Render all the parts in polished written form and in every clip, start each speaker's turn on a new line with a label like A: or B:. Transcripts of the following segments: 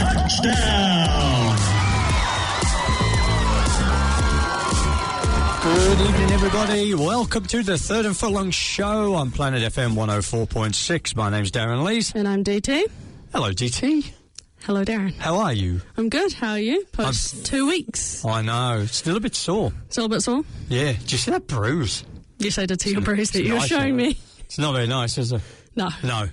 A: Touchdown!
B: Good evening, everybody. Welcome to the Third and Footlong show on Planet FM 104.6. My name's Darran Lees.
C: And I'm DT.
B: Hello, DT.
C: Hello, Darran.
B: How are you?
C: I'm good. How are you? Post 2 weeks.
B: I know. Still a bit sore.
C: Still a bit sore?
B: Yeah. Did you see that bruise?
C: Yes, I did see your bruise that you were
B: nice,
C: showing me.
B: It's not very nice, is it?
C: No.
B: No.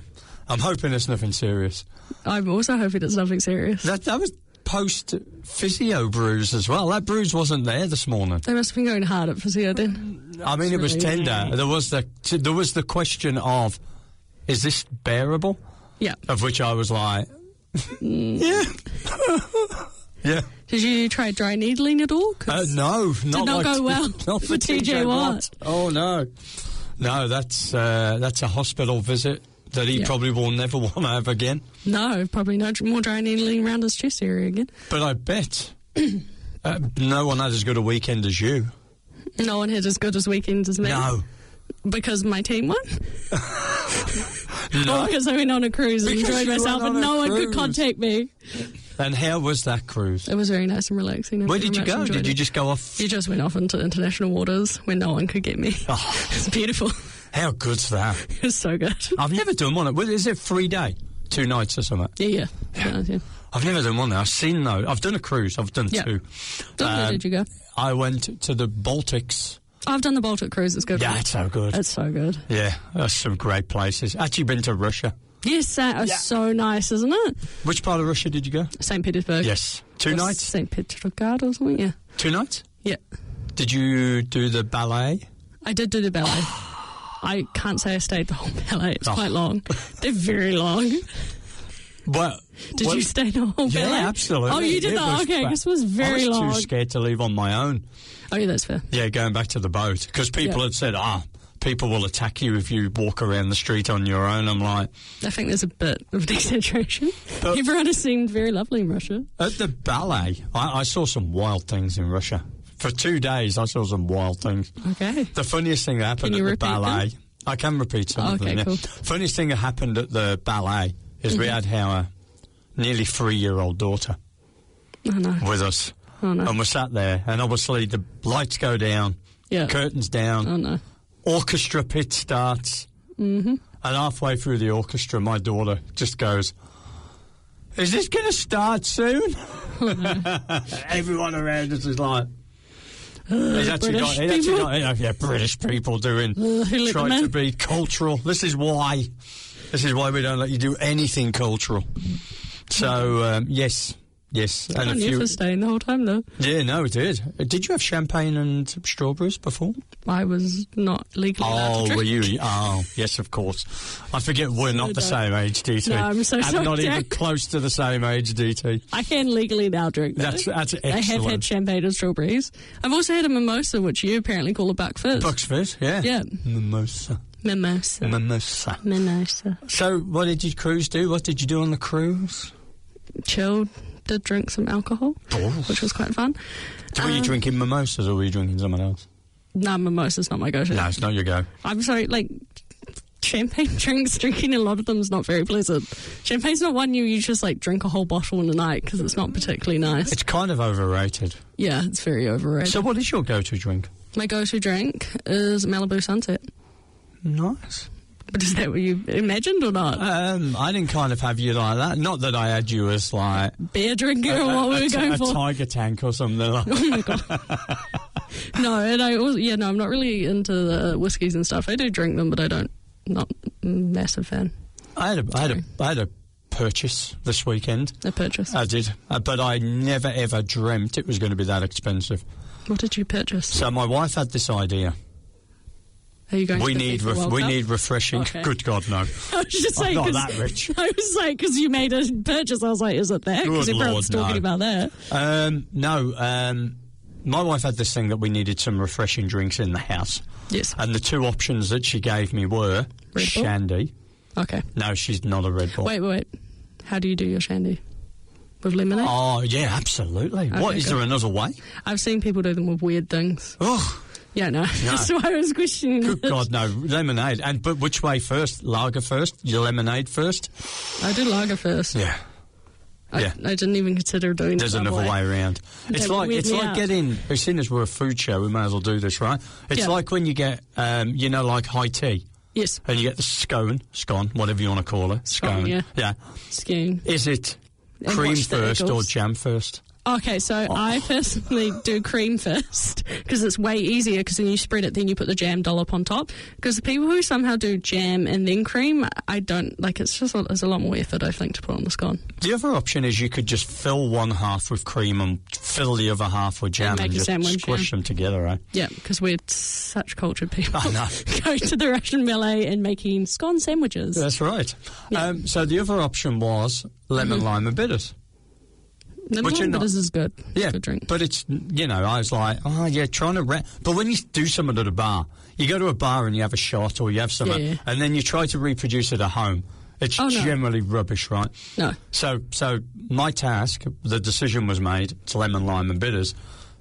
B: I'm hoping it's nothing serious.
C: I'm also hoping it's nothing serious.
B: That was post-physio bruise as well. That bruise wasn't there this morning.
C: They must have been going hard at physio then.
B: I mean, it was tender. There was the question of, is this bearable?
C: Yeah.
B: Of which I was like, yeah. Yeah.
C: Did you try dry needling at all?
B: No.
C: Did not go well
B: not
C: for TJ Watt.
B: Oh, no. No, that's a hospital visit that he probably will never want to have again.
C: No, probably no more dry needling around his chest area again.
B: But I bet no one had as good a weekend as you.
C: No one had as good as weekends as me.
B: No.
C: Because my team won?
B: No.
C: Or because I went on a cruise and enjoyed myself and no one could contact me.
B: And how was that cruise?
C: It was very nice and relaxing.
B: Where did you go? Did you just go off?
C: You just went off into international waters where no one could get me.
B: Oh.
C: It's beautiful.
B: How good's that?
C: It was so good.
B: I've never done one. Is it 3 day? 2 nights or something?
C: Yeah.
B: I've never done one. I've seen those. I've done a cruise. I've done 2.
C: Where did you go?
B: I went to the Baltics.
C: I've done the Baltic cruise. It's good.
B: Yeah, it's so good.
C: It's so good.
B: Yeah, that's some great places. Actually been to Russia.
C: Yes, that was so nice, isn't it?
B: Which part of Russia did you go?
C: St. Petersburg.
B: Yes. 2 nights?
C: St. Petrograd or something, yeah.
B: 2 nights?
C: Yeah.
B: Did you do the ballet?
C: I did do the ballet. I can't say I stayed the whole ballet. It's quite long. They're very long. Did you stay the whole ballet?
B: Yeah, absolutely.
C: Oh, you did that? Okay, this was very long.
B: I was too scared to leave on my own.
C: Oh, yeah, that's fair.
B: Yeah, going back to the boat. Because people had said, people will attack you if you walk around the street on your own. I'm like...
C: I think there's a bit of an exaggeration. Everyone has seemed very lovely in Russia.
B: At the ballet, I saw some wild things in Russia. For 2 days, I saw some wild things.
C: Okay.
B: The funniest thing that happened at the ballet... Them? I can repeat some of them,
C: Okay, cool.
B: Funniest thing that happened at the ballet is we had our nearly 3-year-old daughter with us.
C: Oh, no.
B: And we sat there, and obviously the lights go down, curtains down.
C: Oh, no.
B: Orchestra pit starts, and halfway through the orchestra, my daughter just goes, "Is this going to start soon?"
C: Oh, no.
B: Everyone around us is like, British people doing, trying to be cultural. This is why we don't let you do anything cultural. So, yes.
C: And on you for staying the whole time, though.
B: Yeah, no, it did. Did you have champagne and strawberries before?
C: I was not legally allowed to drink.
B: Were you? Oh, yes, of course. I forget we're not the same age, DT.
C: No, I'm so sorry.
B: I'm not even close to the same age, DT.
C: I can legally now drink, though.
B: That's excellent.
C: I have had champagne and strawberries. I've also had a mimosa, which you apparently call a buck fizz.
B: Buck's fizz, yeah.
C: Yeah.
B: Mimosa. So, what did your cruise do? What did you do on the cruise?
C: Chilled. Did drink some alcohol, which was quite fun.
B: Were you drinking mimosas or were you drinking someone else?
C: No, mimosa's not my go-to.
B: No, it's not your go.
C: I'm sorry, champagne drinking a lot of them is not very pleasant. Champagne's not one you just drink a whole bottle in a night because it's not particularly nice.
B: It's kind of overrated.
C: Yeah, it's very overrated.
B: So what is your go-to drink?
C: My go-to drink is Malibu Sunset.
B: Nice.
C: But is that what you imagined or not?
B: I didn't kind of have you like that. Not that I had you as
C: beer drinker or what we were going for.
B: A tiger tank or something like that.
C: Oh my god. No, and I'm not really into the whiskies and stuff. I do drink them, but not a massive fan.
B: I had a purchase this weekend.
C: A purchase?
B: I did. But I never ever dreamt it was going to be that expensive.
C: What did you purchase?
B: So my wife had this idea.
C: Are you going
B: we need refreshing. Okay. Good God, no.
C: I was just saying,
B: I'm not that rich.
C: I was like, because you made a purchase, I was like, is it that? Because everyone's talking about that.
B: No. My wife had this thing that we needed some refreshing drinks in the house.
C: Yes.
B: And the 2 options that she gave me were shandy.
C: Okay.
B: No, she's not a Red Bull.
C: Wait. How do you do your shandy? With lemonade?
B: Oh, yeah, absolutely. Okay, what, is there another way?
C: I've seen people do them with weird things.
B: Oh.
C: Yeah, no. That's why I was questioning
B: Good God, no. Lemonade. But which way first? Lager first? Your lemonade first?
C: I do lager first.
B: Yeah.
C: I didn't even consider doing it.
B: There's another way around. It's like getting. As soon as we're a food show, we may as well do this, right? It's like when you get, like high tea.
C: Yes.
B: And you get the scone, whatever you want to call it. Scone. Yeah.
C: Scone.
B: Is it cream first or jam first?
C: Okay, so I personally do cream first because it's way easier because when you spread it, then you put the jam dollop on top. Because the people who somehow do jam and then cream, I don't like. It's a lot more effort, I think, to put on the scone. The
B: other option is you could just fill one half with cream and fill the other half with jam and just squish them together, right?
C: Yeah, because we're such cultured people.
B: I know.
C: Going to the Russian Melee and making scone sandwiches.
B: That's right. Yeah. So the other option was lemon, lime and bitters.
C: Bitters is good.
B: Yeah,
C: good drink.
B: But it's, I was like, trying to... But when you do something at a bar, you go to a bar and you have a shot or you have something, and then you try to reproduce it at home. It's generally rubbish, right?
C: No.
B: So my task, the decision was made, it's lemon, lime and bitters.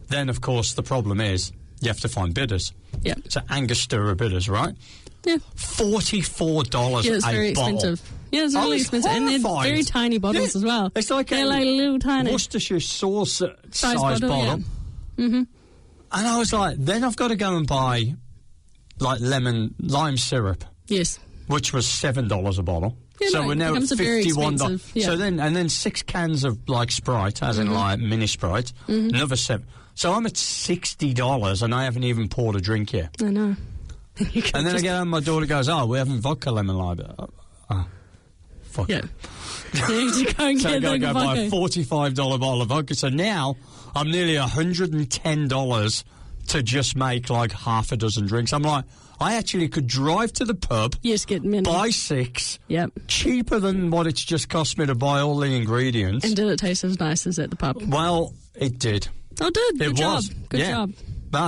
B: Then, of course, the problem is you have to find bitters.
C: Yeah.
B: So Angostura bitters, right?
C: Yeah.
B: $44
C: it's very
B: bottle.
C: Expensive. Yeah, it's really expensive.
B: Horrified.
C: And they're very tiny bottles as well.
B: It's like
C: they're like little tiny
B: Worcestershire sauce size bottle.
C: Yeah. Mm-hmm.
B: And I was like, then I've got to go and buy like lime syrup.
C: Yes.
B: Which was $7 a bottle.
C: Yeah,
B: so we're now at $51.
C: Yeah.
B: So then 6 cans of like Sprite, as in like mini Sprite, another 7. So I'm at $60 and I haven't even poured a drink yet.
C: I know.
B: And then I get home, my daughter goes, we're having vodka lemon lime. Fuck it.
C: You need to go and
B: so I got to go buy a $45 bottle of vodka. So now I'm nearly $110 to just make like half a dozen drinks. I'm like, I actually could drive to the pub,
C: get many.
B: Buy 6, cheaper than what it's just cost me to buy all the ingredients.
C: And did it taste as nice as at the pub?
B: Well, it did.
C: Oh, it did. Good job. Good job.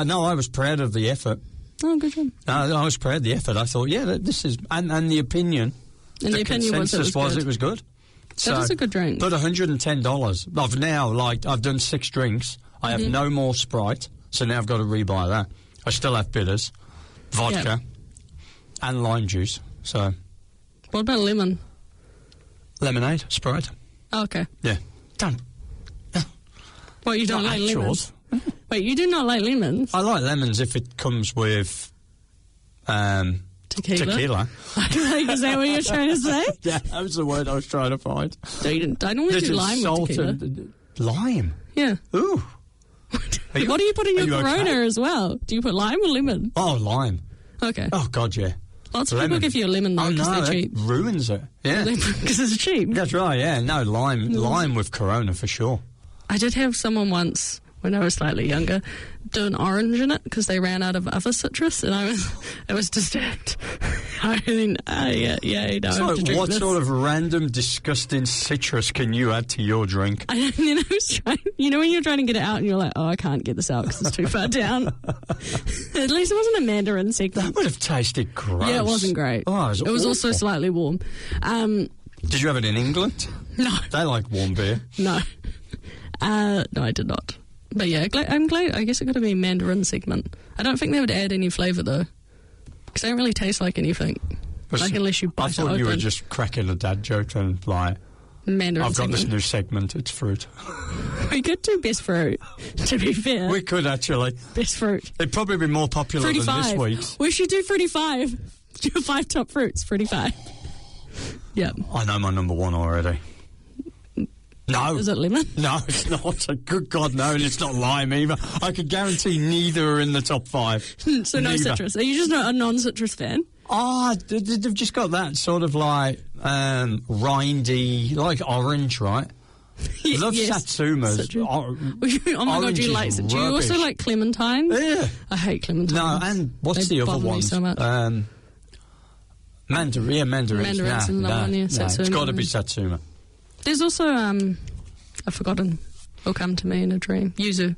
B: No, I was proud of the effort.
C: Oh, good job.
B: I was proud of the effort. I thought, this is... And the opinion...
C: And the opinion was
B: it was good.
C: That is a good drink.
B: But $110. I've done 6 drinks. I have no more Sprite, so now I've got to rebuy that. I still have bitters, vodka, and lime juice. So...
C: What about lemon?
B: Lemonade, Sprite.
C: Oh, okay.
B: Yeah. Done.
C: Well, you don't like lemons? Wait, you do not like lemons?
B: I like lemons if it comes with tequila.
C: Is that what you're trying to say?
B: Yeah, that was the word I was trying to find.
C: I normally do lime with tequila.
B: Lime?
C: Yeah.
B: Ooh.
C: What do you put in your Corona as well? Do you put lime or lemon?
B: Oh, lime.
C: Okay.
B: Oh, God, yeah.
C: Lots of people give you a lemon, though, because they're cheap.
B: Ruins it. Yeah.
C: Because it's cheap.
B: That's right, yeah. No, lime with Corona for sure.
C: I did have someone once, when I was slightly younger, do an orange in it because they ran out of other citrus, and I was disturbed. What
B: sort of random, disgusting citrus can you add to your drink?
C: I was trying. When you're trying to get it out, and you're like, I can't get this out because it's too far down. At least it wasn't a mandarin segment.
B: That would have tasted gross.
C: Yeah, it wasn't great.
B: Oh, it was
C: also slightly warm.
B: Did you have it in England?
C: No.
B: They like warm beer.
C: No. No, I did not. But yeah, I'm glad. I guess it could have been mandarin segment. I don't think they would add any flavour though, because they don't really taste like anything. Unless you bite it open.
B: I thought you were just cracking a dad joke and like,
C: mandarin
B: I've got
C: segment.
B: this new segment. It's fruit.
C: We could do best fruit. To be fair,
B: we could actually
C: best fruit.
B: It'd probably be more popular
C: Fruity
B: than
C: 5.
B: this week's.
C: We should do Fruity 5. Do 5 top fruits. Fruity 5. Yep.
B: I know my number 1 already. No.
C: Is it lemon?
B: No, it's not. Good God, no, and it's not lime either. I could guarantee neither are in the top 5.
C: So no citrus. Are you just not a non-citrus fan?
B: They've just got that sort of like rindy, like orange, right? Love satsumas.
C: Oh my God, you like it. Do you also like clementines?
B: Yeah.
C: I hate clementines.
B: No, and what's the other one?
C: So much.
B: Mandarins.
C: Mandarins is another one, yeah. Satsuma.
B: It's got to be satsuma.
C: There's also, I've forgotten. It'll come to me in a dream. Yuzu.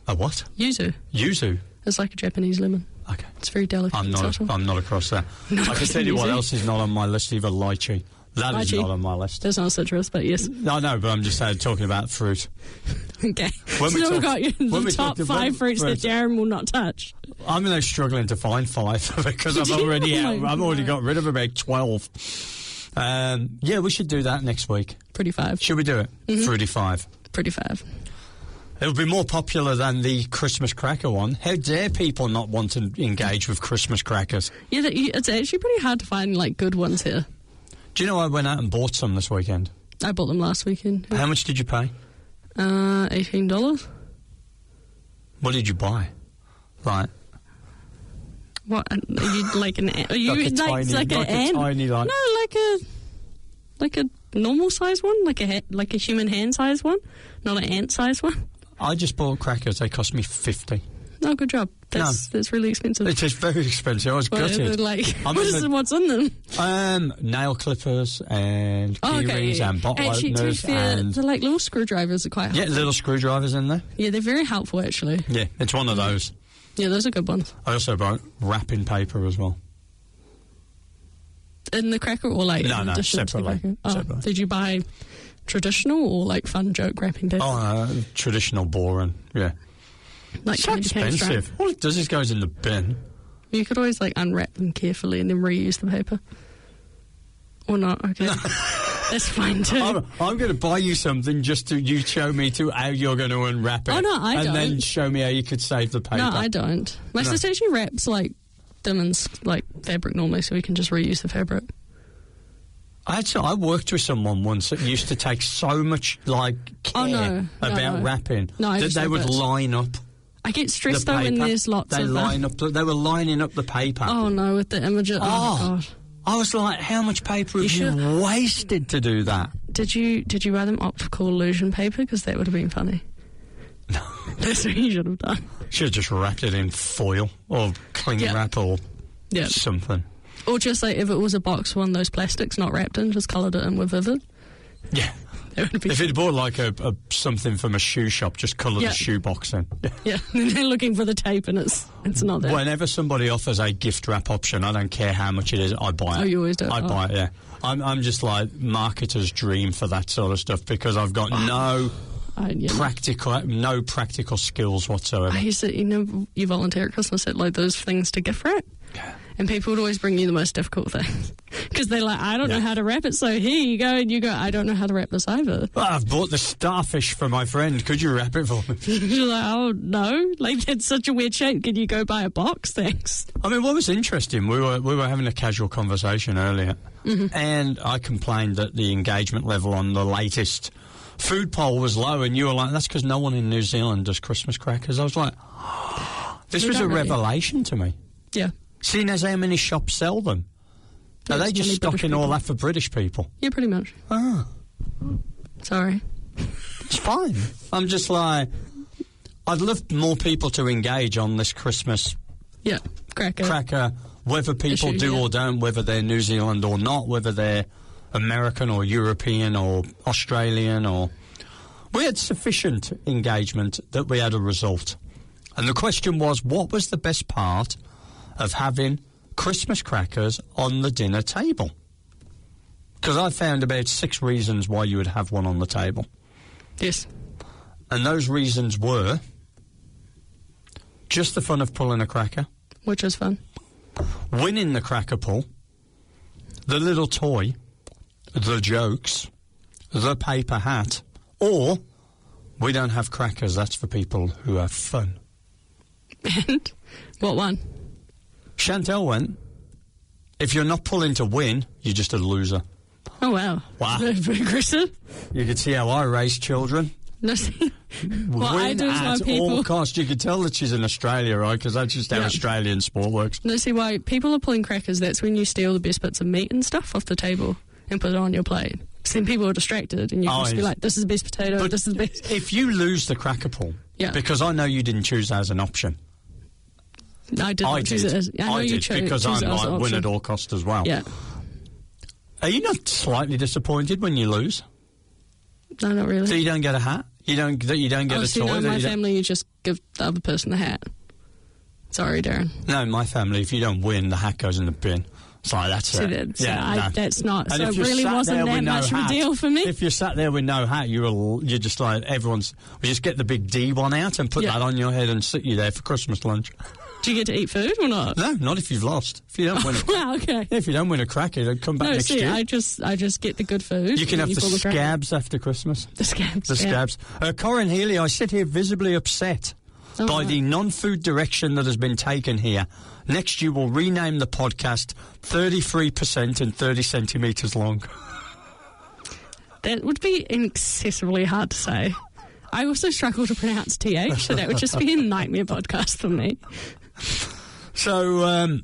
B: A what?
C: Yuzu.
B: Yuzu?
C: It's like a Japanese lemon.
B: Okay.
C: It's very delicate.
B: I'm not across that. I can tell you what else is not on my list either. Lychee. That is not on my list.
C: There's not citrus, but yes.
B: No, but I'm just talking about fruit.
C: Okay. We've got the top 5 fruits that Darren will not touch.
B: I'm struggling to find 5 because I've already got rid of about 12. Yeah, we should do that next week.
C: Pretty Five.
B: Should we do it?
C: Mm-hmm.
B: Fruity Five.
C: Pretty Five.
B: It'll be more popular than the Christmas cracker one. How dare people not want to engage with Christmas crackers?
C: Yeah, it's actually pretty hard to find, like, good ones here.
B: Do you know I went out and bought some this weekend?
C: I bought them last weekend. Yeah.
B: How much did you pay?
C: $18.
B: What did you buy? Right.
C: What? Are you like an? Are you
B: like a tiny,
C: like an ant?
B: tiny, like
C: No, like a normal size one, like a human hand size one, not an ant size one.
B: I just bought crackers. They cost me $50.
C: Oh, good job. That's really expensive.
B: It is very expensive. I was gutted.
C: What's in them?
B: Nail clippers and key rings and bottle openers and
C: they're like little screwdrivers are quite helpful.
B: Yeah, little screwdrivers in there.
C: Yeah, they're very helpful actually.
B: Yeah, it's one of those.
C: Yeah, those are good ones.
B: I also bought wrapping paper as well.
C: In the cracker or like
B: no, separately.
C: Oh,
B: separately.
C: Did you buy traditional or like fun joke wrapping paper?
B: Oh, traditional, boring. Yeah.
C: Like
B: so expensive. All it does is goes in the bin.
C: You could always like unwrap them carefully and then reuse the paper. Or not, okay. That's fine too.
B: I'm going to buy you something just to you show me how you're going to unwrap it.
C: Oh, no, I don't.
B: And then show me how you could save the paper.
C: No, I don't. My sister actually wraps like them in like fabric normally so we can just reuse the fabric.
B: I worked with someone once that used to take so much like care about wrapping that they would line up.
C: I get stressed though when there's lots of
B: They were lining up the paper.
C: Oh no, with the images. Oh god.
B: I was like, how much paper have you wasted to do that?
C: Did you buy them optical illusion paper? Because that would have been funny.
B: No.
C: That's what you should have done.
B: Should have just wrapped it in foil or cling wrap or something.
C: Or just like if it was a box, one of those plastics not wrapped in, just coloured it in with Vivid.
B: Yeah. If you'd bought like a something from a shoe shop, just colour the shoe box in.
C: Yeah, and they're looking for the tape and it's not there.
B: Whenever somebody offers a gift wrap option, I don't care how much it is, I buy it.
C: Oh, you always do?
B: I buy it, yeah. I'm just like marketer's dream for that sort of stuff because I've got no practical skills whatsoever.
C: I used to, you volunteer at Christmas at like those things to gift wrap.
B: Yeah.
C: And people would always bring you the most difficult things. Because they're like, I don't know how to wrap it, so here you go. And you go, I don't know how to wrap this either.
B: Well, I've bought the starfish for my friend. Could you wrap it for me?
C: You're like, oh, no. Like, that's such a weird shape. Can you go buy a box? Thanks.
B: I mean, what was interesting, we were having a casual conversation earlier, and I complained that the engagement level on the latest food poll was low, and you were like, that's because no one in New Zealand does Christmas crackers. I was like, this was a revelation to me.
C: Yeah.
B: Seeing as how many shops sell them. Are they just stocking all that for British people?
C: Yeah, pretty much.
B: Ah.
C: Sorry.
B: It's fine. I'm just like, I'd love more people to engage on this Christmas cracker, whether people do or don't, whether they're New Zealand or not, whether they're American or European or Australian or... We had sufficient engagement that we had a result. And the question was, what was the best part of having Christmas crackers on the dinner table? Because I found about 6 reasons why you would have one on the table.
C: Yes.
B: And those reasons were just the fun of pulling a cracker.
C: Which is fun.
B: Winning the cracker pull. The little toy. The jokes. The paper hat. Or, we don't have crackers, that's for people who have fun.
C: And what one?
B: Chantel went, if you're not pulling to win, you're just a loser.
C: Oh, wow.
B: Wow.
C: Very aggressive.
B: You could see how I raise children.
C: No, see, what I do is
B: at
C: why people...
B: all costs. You could tell that she's in Australia, right? Because that's just how Australian sport works.
C: No, see, why people are pulling crackers, that's when you steal the best bits of meat and stuff off the table and put it on your plate. So then people are distracted and you can just be like, this is the best potato, this is the best...
B: If you lose the cracker pull, because I know you didn't choose that as an option...
C: I did not choose it as... I did,
B: because I'm like win at all cost as well.
C: Yeah.
B: Are you not slightly disappointed when you lose?
C: No, not really.
B: So you don't get a hat? You don't get a toy?
C: No, in my family, you just give the other person the hat. Sorry, Darren.
B: No, in my family, if you don't win, the hat goes in the bin. It's like, that's it.
C: That's not...
B: And
C: so it really wasn't that much of a deal for me.
B: If you're sat there with no hat, you're just like, we just get the big D one out and put that on your head and sit you there for Christmas lunch.
C: Do you get to eat food or not?
B: No, not if you've lost. If you don't win
C: okay.
B: If you don't win a cracker, then come back next year.
C: I just get the good food.
B: You can have the scabs after Christmas.
C: The scabs.
B: The scabs. Corin Healy, I sit here visibly upset by the non-food direction that has been taken here. Next, you will rename the podcast 33% and 30 centimetres long.
C: That would be excessively hard to say. I also struggle to pronounce TH, so that would just be a nightmare podcast for me.
B: So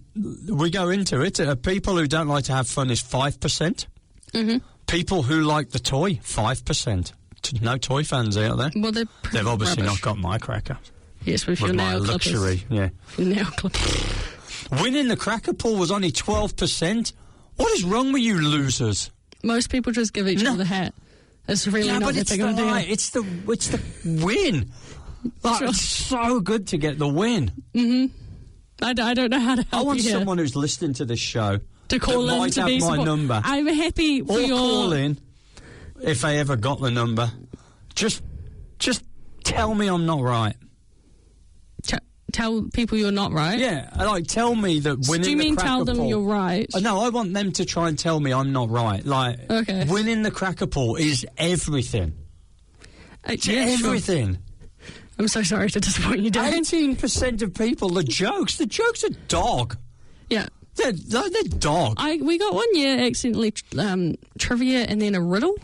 B: we go into it. People who don't like to have fun is 5%. Mm-hmm. People who like the toy, 5%. No toy fans out there.
C: Well,
B: they've obviously not got my cracker.
C: Yes, with your nail clippers.
B: Luxury, yeah.
C: Nail clippers.
B: Winning the cracker pool was only 12%. What is wrong with you losers?
C: Most people just give each other a hat. It's really not that big of a deal.
B: It's the win. Like, it's so good to get the win.
C: Mm-hmm. I don't know how to help you.
B: I want someone who's listening to this show
C: to call in to be
B: my number.
C: I'm happy for your...
B: call in if I ever got the number. Just tell me I'm not right.
C: Tell people you're not right?
B: Yeah, like tell me that winning the cracker pool... Do you mean
C: tell them you're right?
B: No, I want them to try and tell me I'm not right. Like, winning the cracker pool is everything. It's everything.
C: Sure. I'm so sorry to disappoint you, Darren.
B: 18% of people, the jokes are dog.
C: Yeah.
B: They're dog.
C: We got one year accidentally trivia and then a riddle,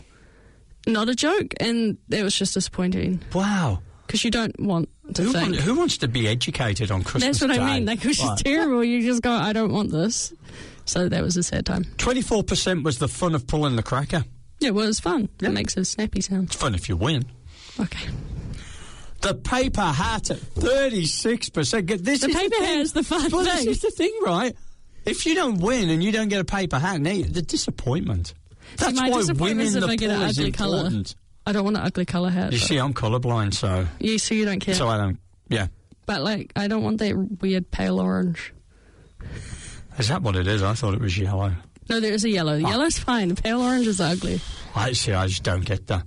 C: not a joke, and that was just disappointing.
B: Wow.
C: Because you don't want to think.
B: Who wants to be educated on Christmas
C: That's what
B: Day?
C: I mean. Like, it was just terrible. You just go, I don't want this. So that was a sad time.
B: 24% was the fun of pulling the cracker.
C: Yeah, well, it was fun. Yeah. It makes a snappy sound.
B: It's fun if you win.
C: Okay.
B: The paper hat at 36%.
C: The paper hat is the fun thing.
B: This is the thing, right? If you don't win and you don't get a paper hat, the disappointment. That's why winning the pool is important.
C: I don't want an ugly colour hat.
B: You see, I'm colourblind, so...
C: So you don't care?
B: So I don't, yeah.
C: But, like, I don't want that weird pale orange.
B: Is that what it is? I thought it was yellow.
C: No, there is a yellow. The yellow's fine. The pale orange is ugly.
B: I just don't get that.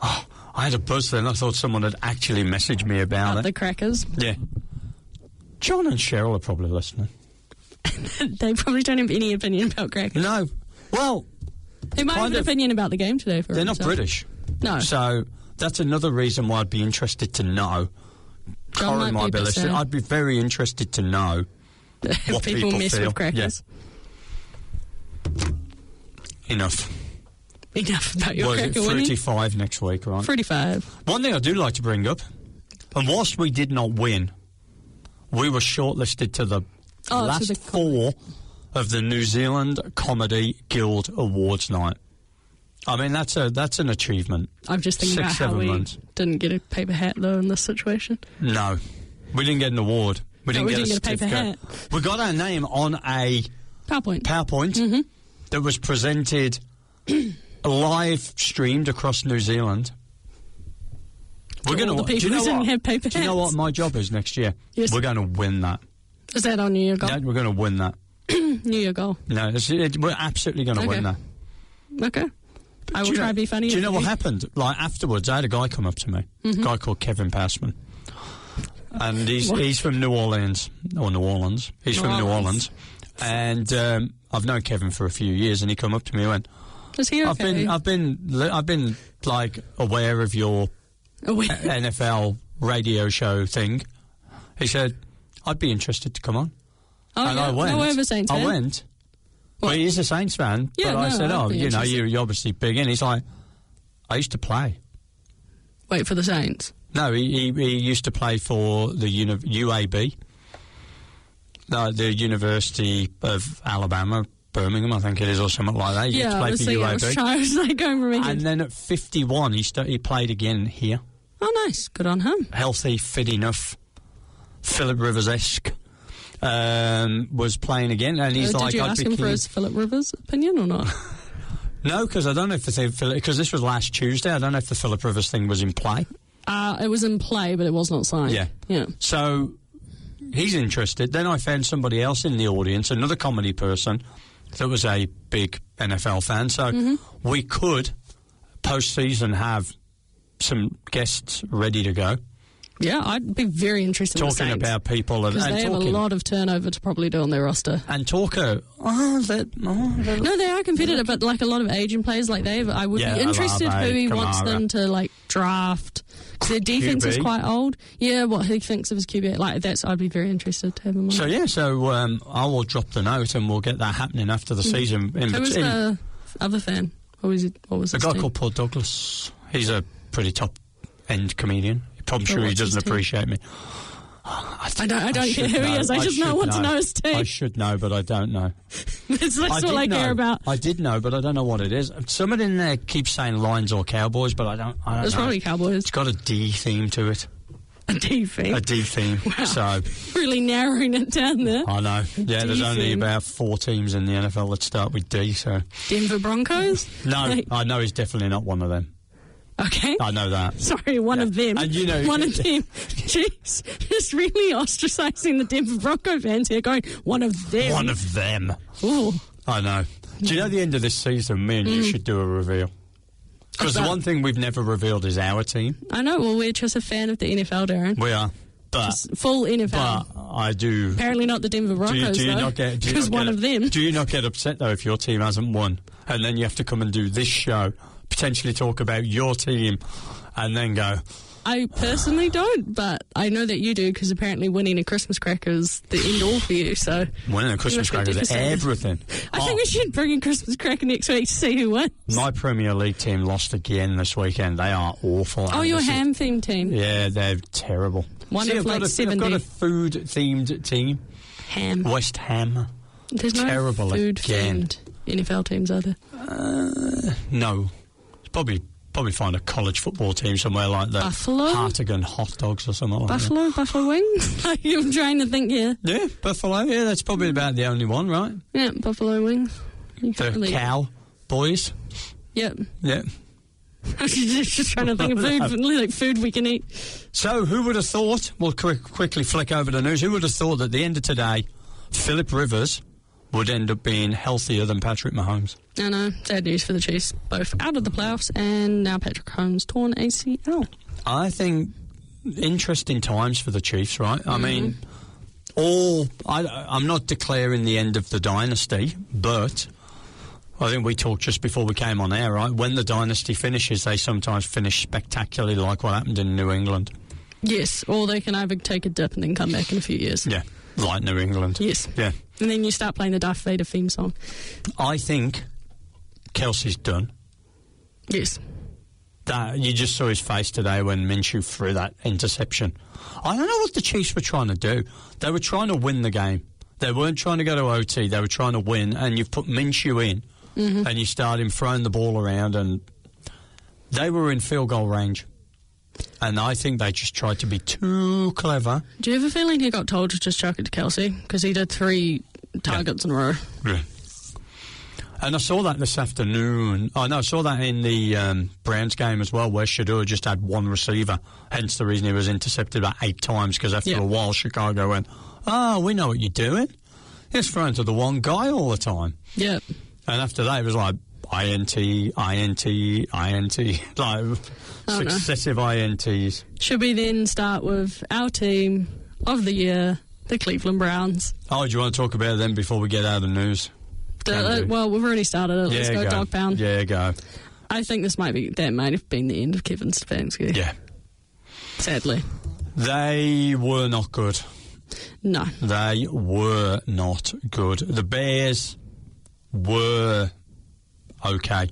B: Oh, I had a buzz then. I thought someone had actually messaged me about it.
C: The crackers?
B: Yeah. John and Cheryl are probably listening.
C: They probably don't have any opinion about crackers.
B: No. Well...
C: They might have an opinion about the game today.
B: They're not British.
C: No.
B: So that's another reason why I'd be interested to know.
C: Corin might be listening.
B: I'd be very interested to know what people
C: mess
B: feel.
C: With crackers.
B: Yeah. Enough
C: about your cracker winning.
B: 35 next week, right?
C: 35.
B: One thing I do like to bring up, and whilst we did not win, we were shortlisted to the last 4 of the New Zealand Comedy Guild Awards night. I mean, that's an achievement.
C: I'm just thinking about how we didn't get a paper hat, though, in this situation.
B: No. We didn't get an award. We didn't get a paper hat. We got our name on a... PowerPoint that was presented live streamed across New Zealand.
C: We're going to... The people who didn't have paper hats.
B: Do you know what my job is next year?
C: Yes.
B: We're going to win that.
C: Is that our New Year goal?
B: Yeah, we're going to win that.
C: New Year goal?
B: No, we're absolutely going to win that.
C: Okay. I will try to be funny.
B: Do you know what happened? Like, afterwards, I had a guy come up to me, a guy called Kevin Passman. And he's from New Orleans, or New Orleans. He's from New Orleans. And I've known Kevin for a few years, and he come up to me and went,
C: "Is he okay?
B: I've been like aware of your NFL radio show thing." He said, "I'd be interested to come on."
C: Oh, and I went. No,
B: I went. Well, he is a Saints fan, but I said, you're obviously big in. He's like, I used to play.
C: Wait, for the Saints?
B: No, he used to play for the UAB, the University of Alabama, Birmingham, I think it is, or something like that. He used to play for UAB.
C: I was like going from
B: and then at 51, he played again here.
C: Oh, nice. Good on him.
B: Healthy, fit enough, Philip Rivers-esque. Was playing again, and he's like,
C: did you ask him for his Philip Rivers opinion or not?
B: No, because I don't know if because this was last Tuesday. I don't know if the Philip Rivers thing was in play.
C: It was in play, but it was not signed. Yeah. So he's interested. Then I found somebody else in the audience, another comedy person that was a big NFL fan. So we could post-season have some guests ready to go. Yeah, I'd be very interested in
B: talking about people and
C: they have a lot of turnover to probably do on their roster.
B: And no,
C: they are competitive, but like a lot of Asian players, like I would be interested who he wants them to like draft. Because their defense is quite old. Yeah, what he thinks of his QB, like I'd be very interested to have him on.
B: So I will drop the note and we'll get that happening after the season.
C: Who was the other fan? What was
B: a guy called Paul Douglas. He's a pretty top end comedian. I'm sure he doesn't appreciate me. I
C: don't care who he is. I just want to know his team.
B: I should know, but I don't know.
C: That's all I care about.
B: I did know, but I don't know what it is. Somebody in there keeps saying Lions or Cowboys, but I don't know.
C: It's probably Cowboys.
B: It's got a D theme to it.
C: A D theme?
B: A D theme.
C: Wow.
B: So
C: really narrowing it down there.
B: I know. Yeah, there's only about 4 teams in the NFL that start with D, so...
C: Denver Broncos?
B: No, I know he's definitely not one of them.
C: Okay.
B: I know that.
C: Sorry, one of them.
B: And
C: one of them. Jeez, just really ostracising the Denver Bronco fans here, going, one of them.
B: One of them.
C: Ooh.
B: I know. Do you know the end of this season, me and you should do a reveal? Because the one thing we've never revealed is our team.
C: I know, well, we're just a fan of the NFL, Darren.
B: We are. But,
C: just full NFL.
B: But I do...
C: Apparently not the Denver Broncos, because one of them.
B: Do you not get upset, though, if your team hasn't won? And then you have to come and do this show, potentially talk about your team, and then go...
C: I personally don't, but I know that you do, because apparently winning a Christmas cracker is the end-all for you, so...
B: Winning a Christmas cracker is everything.
C: I think we should bring a Christmas cracker next week to see who wins.
B: My Premier League team lost again this weekend. They are awful.
C: Oh, your ham-themed team?
B: Yeah, they're terrible.
C: One of like 70.
B: I've got a food-themed team.
C: Ham.
B: West Ham.
C: There's
B: terrible
C: no food-themed NFL teams, are there?
B: No. It's probably find a college football team somewhere like that.
C: Buffalo?
B: Hartigan Hot Dogs or something like that.
C: Buffalo Wings? I'm trying to think, yeah.
B: Yeah, Buffalo, yeah, that's probably about the only one, right?
C: Yeah, Buffalo Wings.
B: The Cow Boys?
C: Yep.
B: Yeah.
C: I was just trying to think of food we can eat.
B: So, who would have thought, we'll quickly flick over the news, who would have thought that at the end of today, Phillip Rivers would end up being healthier than Patrick Mahomes?
C: I know, sad news for the Chiefs, both out of the playoffs, and now Patrick Mahomes torn ACL.
B: I think interesting times for the Chiefs, right? I mean, I'm not declaring the end of the dynasty, but I think we talked just before we came on air, right? When the dynasty finishes, they sometimes finish spectacularly, like what happened in New England. Yes,
C: or they can either take a dip and then come back in a few years.
B: Yeah, like New England.
C: Yes.
B: Yeah.
C: And then you start playing the Darth Vader theme song.
B: I think Kelsey's done.
C: Yes.
B: That you just saw his face today when Minshew threw that interception. I don't know what the Chiefs were trying to do. They were trying to win the game. They weren't trying to go to OT. They were trying to win, and you've put Minshew in, and you start him throwing the ball around, and they were in field goal range. And I think they just tried to be too clever.
C: Do you have a feeling he got told to just chuck it to Kelsey? Because he did 3 targets in a row.
B: Yeah. And I saw that this afternoon. Oh, no, I saw that in the Browns game as well, where Shador just had 1 receiver. Hence the reason he was intercepted about 8 times, because after a while Chicago went, oh, we know what you're doing. He's throwing to the one guy all the time.
C: Yeah.
B: And after that, it was like, INT, like successive INTs.
C: Should we then start with our team of the year, the Cleveland Browns?
B: Oh, do you want to talk about them before we get out of the news?
C: Well, we've already started it. Let's go Dog Pound.
B: Yeah, go.
C: I think that might have been the end of Kevin Stefanski.
B: Yeah.
C: Sadly.
B: They were not good.
C: No.
B: They were not good. The Bears were okay.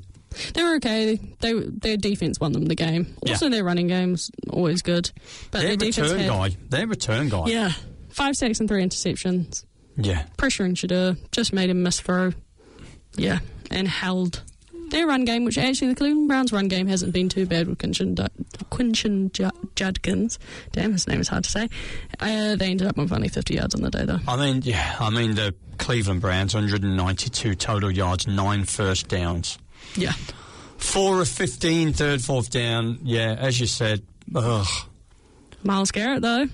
C: They were okay. Their defense won them the game. Also, their running game's always good. But their
B: return guy.
C: Yeah. 5 sacks and 3 interceptions.
B: Yeah.
C: Pressuring Shador. Just made him miss throw. Yeah. And held their run game, which actually the Cleveland Browns' run game hasn't been too bad with Quinton Judkins. Damn, his name is hard to say. They ended up with only 50 yards on the day, though.
B: I mean, the Cleveland Browns, 192 total yards, 9 first downs.
C: Yeah.
B: 4 of 15, third, fourth down. Yeah, as you said, ugh.
C: Myles Garrett, though.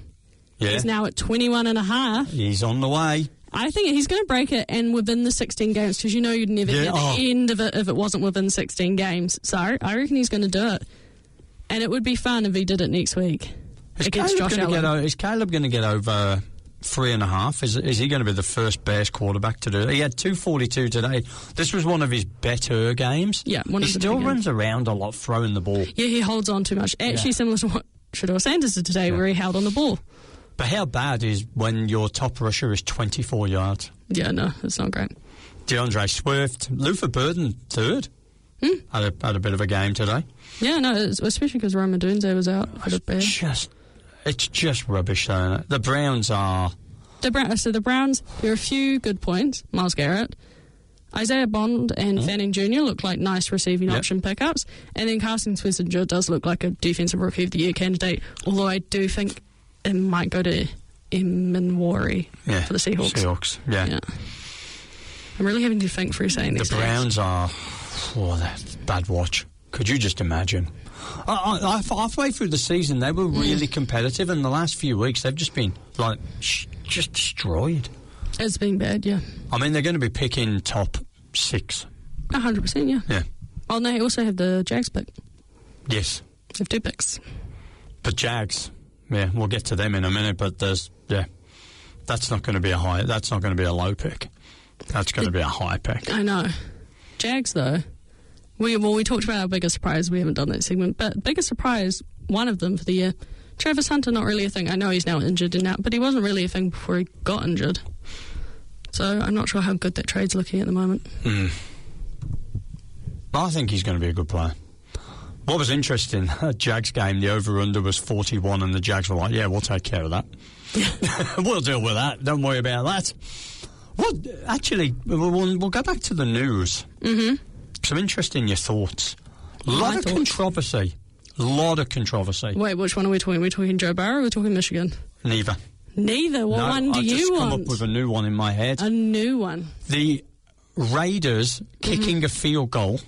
B: Yeah.
C: He's now at 21.5.
B: He's on the way.
C: I think he's going to break it, and within the 16 games, because you'd never get the end of it if it wasn't within 16 games. So I reckon he's going to do it. And it would be fun if he did it next week. against Josh Allen.
B: Is Caleb going to get over 3.5? Is he going to be the first Bears quarterback to do it? He had 242 today. This was one of his better games.
C: Yeah,
B: he still runs around a lot throwing the ball.
C: Yeah, he holds on too much. Actually, similar to what Shedeur Sanders did today, where he held on the ball.
B: But how bad is when your top rusher is 24 yards?
C: Yeah, no, it's not great.
B: DeAndre Swift, Luther Burden, third. Had a bit of a game today.
C: Yeah, no, especially because Roma Dunze was out for the Bears.
B: It's just rubbish, though, isn't it? The Browns are...
C: The Browns, there are a few good points. Myles Garrett, Isaiah Bond and Fanning Jr. look like nice receiving option pickups. And then Carson Swessinger does look like a Defensive Rookie of the Year candidate, although I do think it might go to Eminwari for the Seahawks.
B: Yeah.
C: I'm really having to think through saying these
B: The Browns are... that's a bad watch. Could you just imagine? Halfway through the season, they were really competitive, and the last few weeks, they've just been, just destroyed.
C: It's been bad, yeah.
B: I mean, they're going to be picking top 6.
C: 100%, yeah.
B: Yeah.
C: Oh, no, they also have the Jags pick.
B: Yes.
C: They have 2 picks.
B: But Jags, we'll get to them in a minute, but that's not going to be that's not going to be a low pick. That's going to be a high pick.
C: I know. Jags, though, we talked about our biggest surprise. We haven't done that segment, but biggest surprise, one of them for the year, Travis Hunter, not really a thing. I know he's now injured and out, but he wasn't really a thing before he got injured. So I'm not sure how good that trade's looking at the moment.
B: I think he's going to be a good player. What was interesting, at Jags game, the over-under was 41, and the Jags were like, yeah, we'll take care of that. We'll deal with that. Don't worry about that. Well, actually, we'll go back to the news. Some interest in your thoughts. A lot of controversy.
C: Wait, which one are we talking? Are we talking Joe Burrow or are we talking Michigan?
B: Neither.
C: What one do you want?
B: I've just come up with a new one in my head.
C: A new one.
B: The Raiders kicking a field goal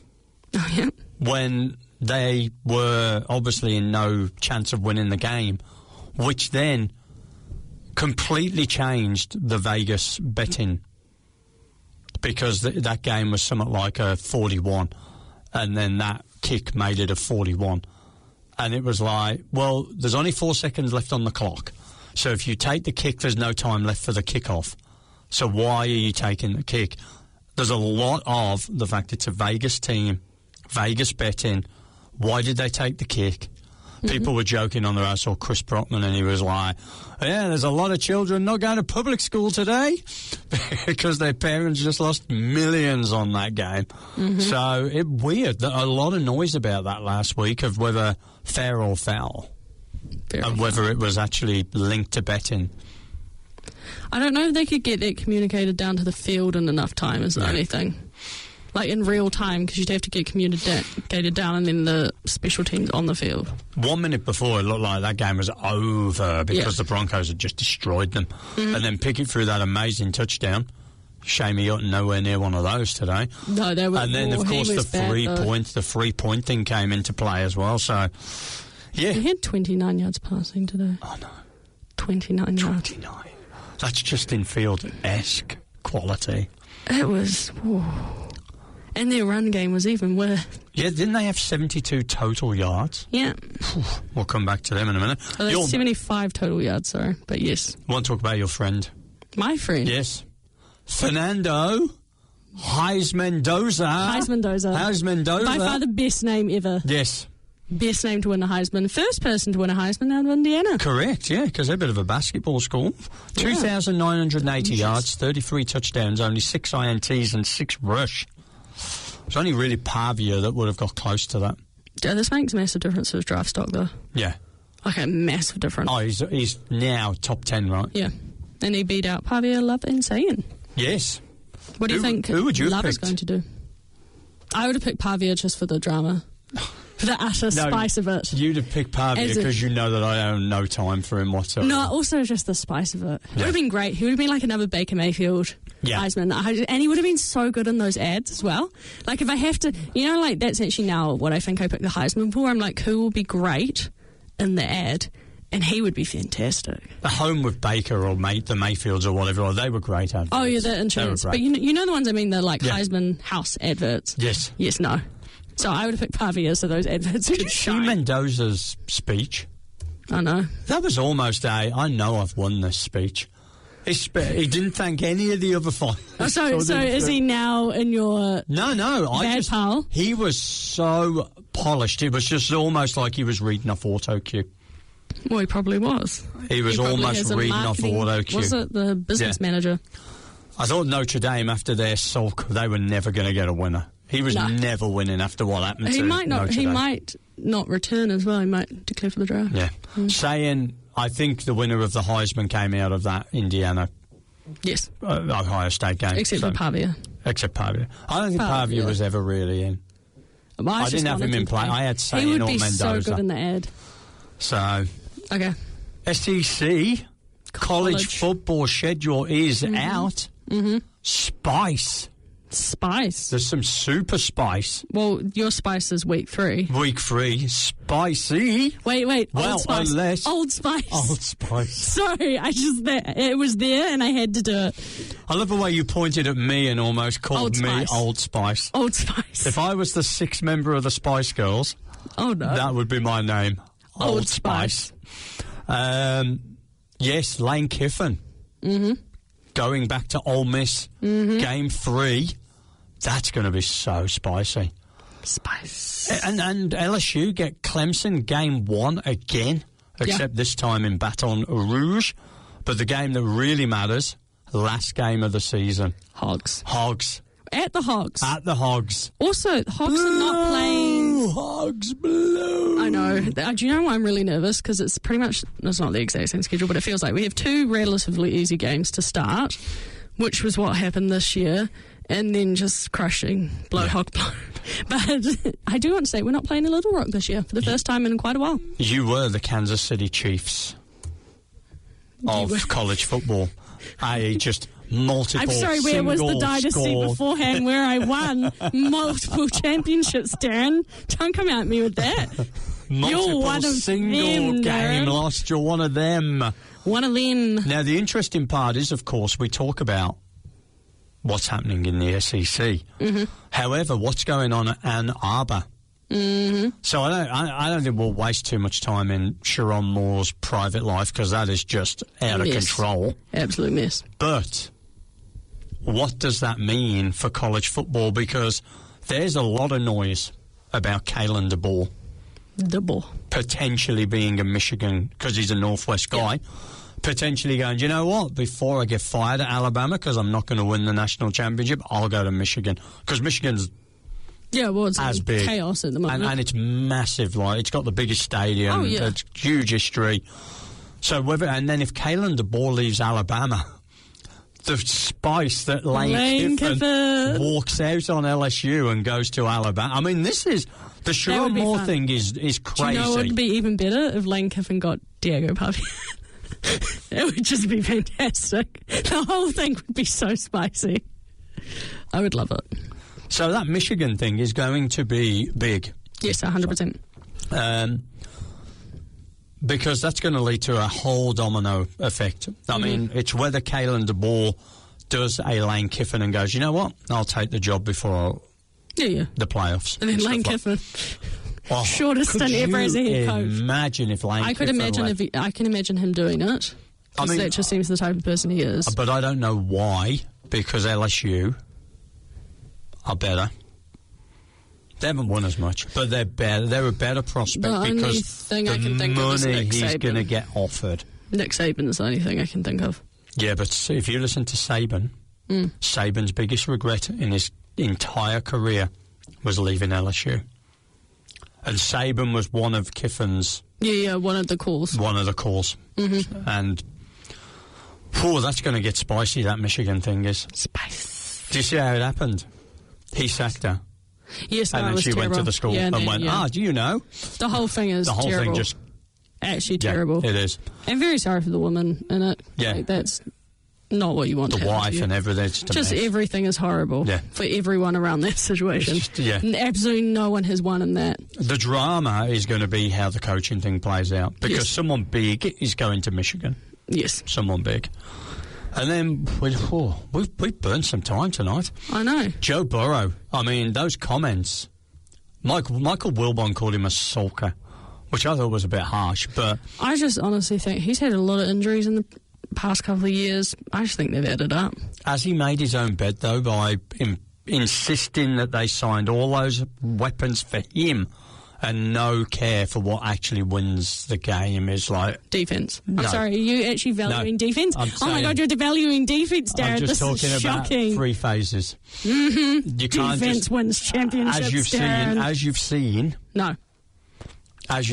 B: when they were obviously in no chance of winning the game, which then completely changed the Vegas betting, because that game was somewhat like a 41, and then that kick made it a 41. And it was like, well, there's only 4 seconds left on the clock. So if you take the kick, there's no time left for the kickoff. So why are you taking the kick? There's a lot of the fact it's a Vegas team, Vegas betting. Why did they take the kick? People were joking on there. I saw Chris Brockman, and he was like, yeah, there's a lot of children not going to public school today because their parents just lost millions on that game. So weird. A lot of noise about that last week of whether fair or foul. And whether it was actually linked to betting.
C: I don't know if they could get that communicated down to the field in enough time is the only thing. Like in real time, because you'd have to get communicated down and then the special teams on the field. 1
B: minute before, it looked like that game was over because the Broncos had just destroyed them. And then Pickett threw that amazing touchdown. Shame he got nowhere near one of those today.
C: No, they were.
B: And then, of course, the 3-point thing came into play as well. So, yeah.
C: He had 29 yards passing today.
B: Oh, no.
C: 29 yards.
B: 29. That's just infield-esque quality.
C: It was... And their run game was even worse.
B: Yeah, didn't they have 72 total yards?
C: Yeah.
B: We'll come back to them in a minute.
C: Oh, that's 75 total yards, sorry. But yes.
B: Want to talk about your friend?
C: My friend?
B: Yes. Fernando Heisman-Doza. Heisman-Doza.
C: By far the best name ever.
B: Yes.
C: Best name to win a Heisman. First person to win a Heisman out of Indiana.
B: Correct, yeah, because they're a bit of a basketball school. 2,980 yards, 33 touchdowns, only 6 INTs and 6 rush. It's only really Pavia that would have got close to that.
C: Yeah, this makes a massive difference to his draft stock, though.
B: Yeah.
C: Okay, massive difference.
B: Oh, he's now top 10, right?
C: Yeah. And he beat out Pavia, Love, and Sayin.
B: Yes.
C: What do you think
B: who would you
C: Love
B: have
C: is going to do? I would have picked Pavia just for the drama. For the utter spice of it.
B: You'd have picked Pavia because you know that I own no time for him whatsoever.
C: No, also just the spice of it. It would have been great. He would have been like another Baker Mayfield Heisman. And he would have been so good in those ads as well. Like, if I have to... You know, like, that's actually now what I think I picked the Heisman for. I'm like, who will be great in the ad? And he would be fantastic.
B: The Home with Baker or the Mayfields or whatever, they were great adverts.
C: Oh, yeah, the insurance. But you know the ones I mean, the, like, Heisman house adverts?
B: Yes.
C: Yes, no. So I would have picked Pavia so those adverts could shine.
B: Did you see Mendoza's speech?
C: I know.
B: That was almost I know I've won this speech. He didn't thank any of the other fighters.
C: So is he now in your
B: No,
C: pal?
B: He was so polished. It was just almost like he was reading off auto cue.
C: Well, he probably was.
B: He was almost reading off auto cue.
C: Was it the business manager?
B: I thought Notre Dame, after their sulk, they were never going to get a winner. He was never winning after what happened to Notre Dame.
C: He might not return as well. He might declare for the draft.
B: Yeah. Saying, I think the winner of the Heisman came out of that Indiana Ohio State game.
C: Except for Pavia.
B: Except Pavia. I don't think Pavia was ever really in. I didn't have him in play. I had Sayin or Mendoza.
C: He would be so good in the ad.
B: So,
C: okay.
B: SEC college football schedule is out. Mm-hmm. Spice. There's some super spice.
C: Well, your spice is week 3.
B: Week 3, spicy.
C: Wait.
B: Well,
C: Old Spice.
B: unless
C: Old Spice.
B: Old Spice.
C: Sorry, it was there and I had to do it.
B: I love the way you pointed at me and almost called me Old Spice.
C: Old Spice.
B: If I was the 6th member of the Spice Girls, that would be my name. Old Spice. Yes, Lane Kiffin. Mm-hmm. Going back to Ole Miss, Game 3. That's going to be so spicy.
C: Spice.
B: And LSU get Clemson Game 1 again, except this time in Baton Rouge. But the game that really matters, last game of the season.
C: Hogs.
B: At the Hogs.
C: Also, Hogs are not playing...
B: Hogs blue.
C: I know. Do you know why I'm really nervous? Because it's pretty much... It's not the exact same schedule, but it feels like we have 2 relatively easy games to start, which was what happened this year, and then just crushing hog blow. But I do want to say we're not playing in Little Rock this year for the first time in quite a while.
B: You were the Kansas City Chiefs of college football. Just... multiple.
C: I'm sorry, where was the dynasty beforehand where I won multiple championships, Darren? Don't come at me with that. You're one of
B: single
C: them,
B: game
C: Darren.
B: lost. You're one of them.
C: One of them.
B: Now, the interesting part is, of course, we talk about what's happening in the SEC. Mm-hmm. However, what's going on at Ann Arbor? Mm-hmm. So I don't think we'll waste too much time in Sharon Moore's private life because that is just out of control.
C: Absolute mess.
B: But what does that mean for college football? Because there's a lot of noise about Kalen DeBoer. Potentially being a Michigan, because he's a Northwest guy, potentially going, do you know what? Before I get fired at Alabama, because I'm not going to win the national championship, I'll go to Michigan. Because Michigan's
C: it's
B: as big.
C: Chaos at the moment.
B: And it's massive. Like, it's got the biggest stadium. It's huge history. So and then if Kalen DeBoer leaves Alabama, the spice that Lane Kiffin walks out on LSU and goes to Alabama. I mean, this is... The Sharon Moore thing is crazy.
C: Do you know what would be even better if Lane Kiffin got Diego Pavia? It would just be fantastic. The whole thing would be so spicy. I would love it.
B: So that Michigan thing is going to be big.
C: Yes, 100%.
B: Because that's going to lead to a whole domino effect. I mean, it's whether Kalen DeBoer does a Lane Kiffin and goes, you know what, I'll take the job before the playoffs.
C: And then Lane Kiffin, shortest stint ever as a head coach.
B: Imagine if Lane Kiffin...
C: I can imagine him doing it. I mean, that just seems the type of person he is.
B: But I don't know why, because LSU are better. They haven't won as much, but they're better. They're a better prospect because the money he's going to get offered.
C: Nick Saban is the only thing I can think of.
B: Yeah, but if you listen to Saban, Saban's biggest regret in his entire career was leaving LSU. And Saban was one of Kiffin's...
C: one of the calls.
B: Mm-hmm. And, that's going to get spicy, that Michigan thing is.
C: Spice.
B: Do you see how it happened? He sacked her.
C: Yes,
B: and then she went to the school and went, do you know?
C: The whole thing is terrible. The whole thing just... Actually terrible.
B: It is.
C: I'm very sorry for the woman in it.
B: Yeah.
C: Like, that's not what you want to
B: The
C: happen
B: wife
C: to you.
B: and everything.
C: Just everything is horrible for everyone around that situation. And absolutely no one has won in that.
B: The drama is going to be how the coaching thing plays out. Because someone big is going to Michigan.
C: Yes.
B: Someone big. And then we've burned some time tonight.
C: I know.
B: Joe Burrow. I mean, those comments. Michael Wilbon called him a sulker which I thought was a bit harsh. But
C: I just honestly think he's had a lot of injuries in the past couple of years. I just think they've added up.
B: Has he made his own bed, though, by insisting that they signed all those weapons for him and no care for what actually wins the game? Is like
C: defence.
B: No.
C: I'm sorry, are you actually valuing defence? Oh my God, you're devaluing defence, Darren.
B: I'm just talking about
C: shocking.
B: 3 phases.
C: Mm-hmm.
B: You can't
C: defence
B: just,
C: wins championships,
B: as you've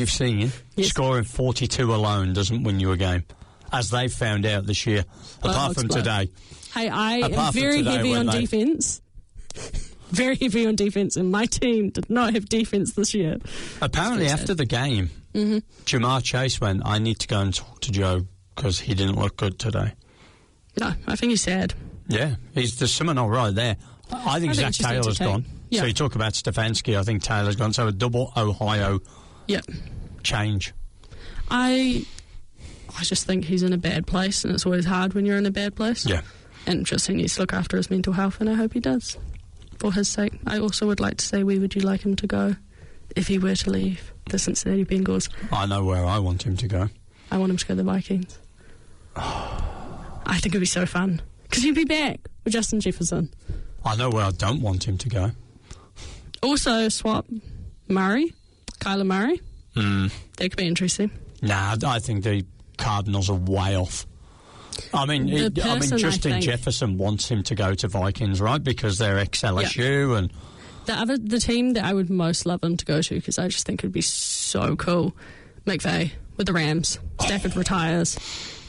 B: seen,
C: yes.
B: Scoring 42 alone doesn't win you a game, as they've found out this year. Apart from today.
C: Hey, I am very heavy on defence. Very heavy on defence, and my team did not have defence this year.
B: Apparently, after the game, Jamar Chase went, I need to go and talk to Joe because he didn't look good today.
C: No, I think he's sad.
B: Yeah, there's something not right there. I think Zach Taylor's gone. Yeah. So you talk about Stefanski, I think Taylor's gone. So a double Ohio change.
C: I just think he's in a bad place, and it's always hard when you're in a bad place.
B: Yeah.
C: And just he needs to look after his mental health, and I hope he does. For his sake. I also would like to say, where would you like him to go if he were to leave the Cincinnati Bengals?
B: I know where I want him to go.
C: I want him to go to the Vikings. I think it'd be so fun. Because he'd be back with Justin Jefferson.
B: I know where I don't want him to go.
C: Also, swap Kyler Murray. That could be interesting.
B: Nah, I think the Cardinals are way off. I mean, Justin Jefferson wants him to go to Vikings, right? Because they're ex-LSU and...
C: The team that I would most love him to go to, because I just think it'd be so cool, McVay with the Rams. Stafford retires.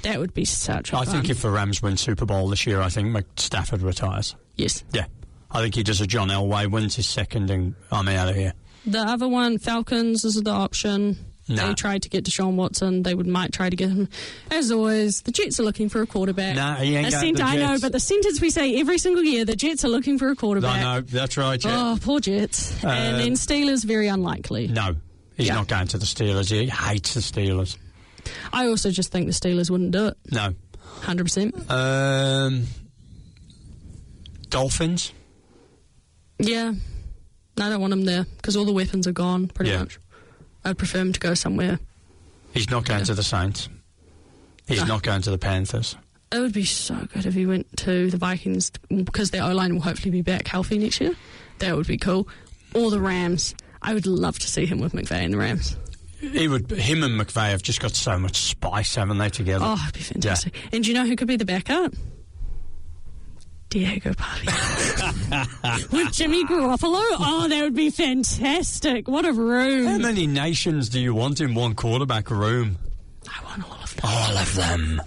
C: That would be such a fun.
B: I think if the Rams win Super Bowl this year, I think Stafford retires.
C: Yes.
B: Yeah. I think he does a John Elway, wins his second, and I'm out of here.
C: The other one, Falcons, is the option. They tried to get Deshaun Watson. They might try to get him. As always, the Jets are looking for a quarterback.
B: Nah, he ain't got the Jets.
C: I know, but the sentence we say every single year, the Jets are looking for a quarterback.
B: I know, that's right, Jet.
C: Oh, poor Jets. And then Steelers, very unlikely.
B: No, he's not going to the Steelers. He hates the Steelers.
C: I also just think the Steelers wouldn't do it.
B: No.
C: 100%.
B: Dolphins?
C: Yeah. No, I don't want him there, because all the weapons are gone, pretty much. I'd prefer him to go somewhere.
B: He's not going to the Saints. He's not going to the Panthers.
C: It would be so good if he went to the Vikings, because their O-line will hopefully be back healthy next year. That would be cool. Or the Rams. I would love to see him with McVay and the Rams.
B: Him and McVay have just got so much spice, haven't they, together?
C: Oh, it'd be fantastic. Yeah. And do you know who could be the backup? Diego Pavi. With Jimmy Garoppolo? Oh, that would be fantastic. What a room.
B: How many nations do you want in one quarterback room?
C: I want all of them.
B: All of them.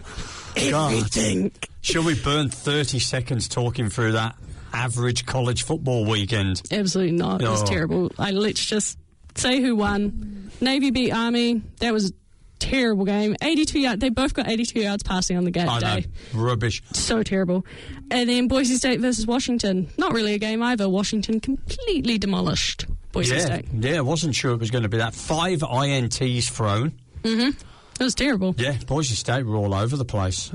C: Everything.
B: God. Shall we burn 30 seconds talking through that average college football weekend?
C: Absolutely not. It was terrible. Let's just say who won. Navy beat Army. That was terrible game. 82 yards. They both got 82 yards passing on the game day.
B: Rubbish.
C: So terrible. And then Boise State versus Washington. Not really a game either. Washington completely demolished Boise State.
B: Yeah, I wasn't sure it was going to be that. 5 INTs thrown.
C: Mm-hmm. It was terrible.
B: Yeah, Boise State were all over the place.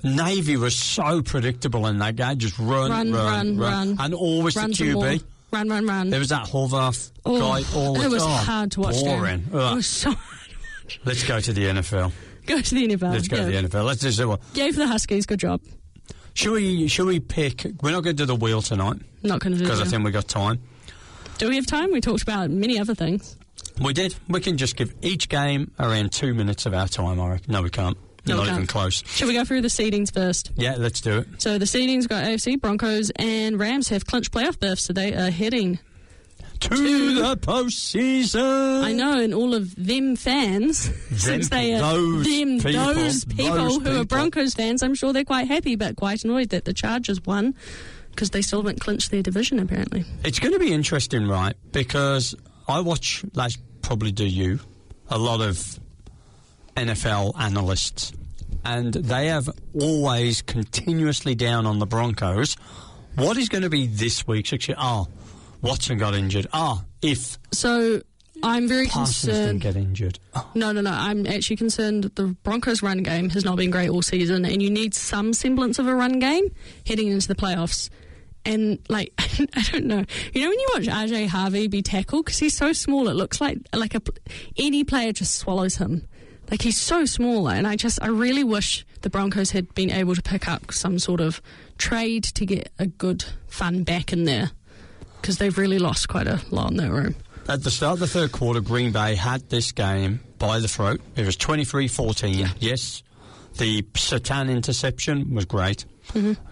B: Navy was so predictable in that game. Just run. And always the QB.
C: Run.
B: There was that Horvath guy all the time.
C: It was hard to watch.
B: Boring.
C: It was so hard to watch.
B: Let's go to the NFL.
C: Go to the NFL.
B: Let's go to the NFL. Let's just do one.
C: Yay for the Huskies. Good job.
B: Shall we pick... We're not going to do the wheel tonight.
C: Not going to do it.
B: Because I think we've got time.
C: Do we have time? We talked about many other things.
B: We did. We can just give each game around 2 minutes of our time, I reckon. No, we can't. Not even close.
C: Shall we go through the seedings first?
B: Yeah, let's do it.
C: So the seedings got AFC, Broncos and Rams have clinched playoff berths, so they are heading
B: to the postseason.
C: I know, and all of them fans, since they are those people who are Broncos fans, I'm sure they're quite happy, but quite annoyed that the Chargers won because they still haven't clinched their division, apparently.
B: It's going to be interesting, right? Because I watch, like probably do you, a lot of NFL analysts, and they have always continuously down on the Broncos. What is going to be this week's? Watson got injured.
C: So I'm very
B: Parsons
C: concerned.
B: Didn't get injured.
C: No. I'm actually concerned that the Broncos' run game has not been great all season, and you need some semblance of a run game heading into the playoffs. And, like, I don't know. You know when you watch RJ Harvey be tackled? Because he's so small, it looks like any player just swallows him. Like, he's so small. And I really wish the Broncos had been able to pick up some sort of trade to get a good fun back in there. Because they've really lost quite a lot in that room.
B: At the start of the third quarter, Green Bay had this game by the throat. It was 23-14. Yeah. Yes, the Satan interception was great.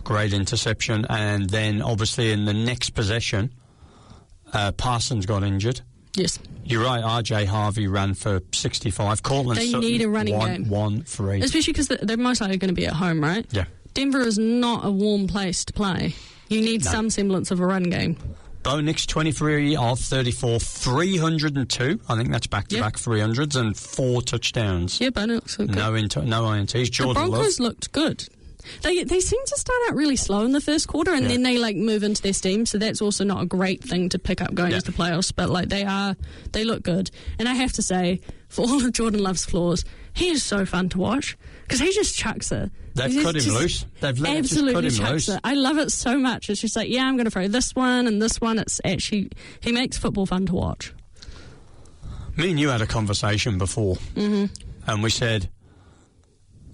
B: Great interception. And then, obviously, in the next possession, Parsons got injured.
C: Yes.
B: You're right, RJ Harvey ran for 65. Cortland
C: they
B: Sutton
C: need a running game.
B: 1-3.
C: Especially because they're most likely going to be at home, right?
B: Yeah.
C: Denver is not a warm place to play. You need some semblance of a run game.
B: Bo Nix, 23 of 34, 302. I think that's back-to-back 300s and 4 touchdowns.
C: Yeah, Bo Nix looked good.
B: No INTs. Jordan
C: the Broncos looked good. They seem to start out really slow in the first quarter, and then they move into their steam. So that's also not a great thing to pick up going into the playoffs. But they look good. And I have to say, for all of Jordan Love's flaws, he is so fun to watch because he just chucks it.
B: They've cut him loose. They've
C: absolutely
B: just cut him
C: chucks
B: loose.
C: it. I love it so much. It's just like, I'm going to throw this one and this one. It's actually, he makes football fun to watch.
B: Me and you had a conversation before, and we said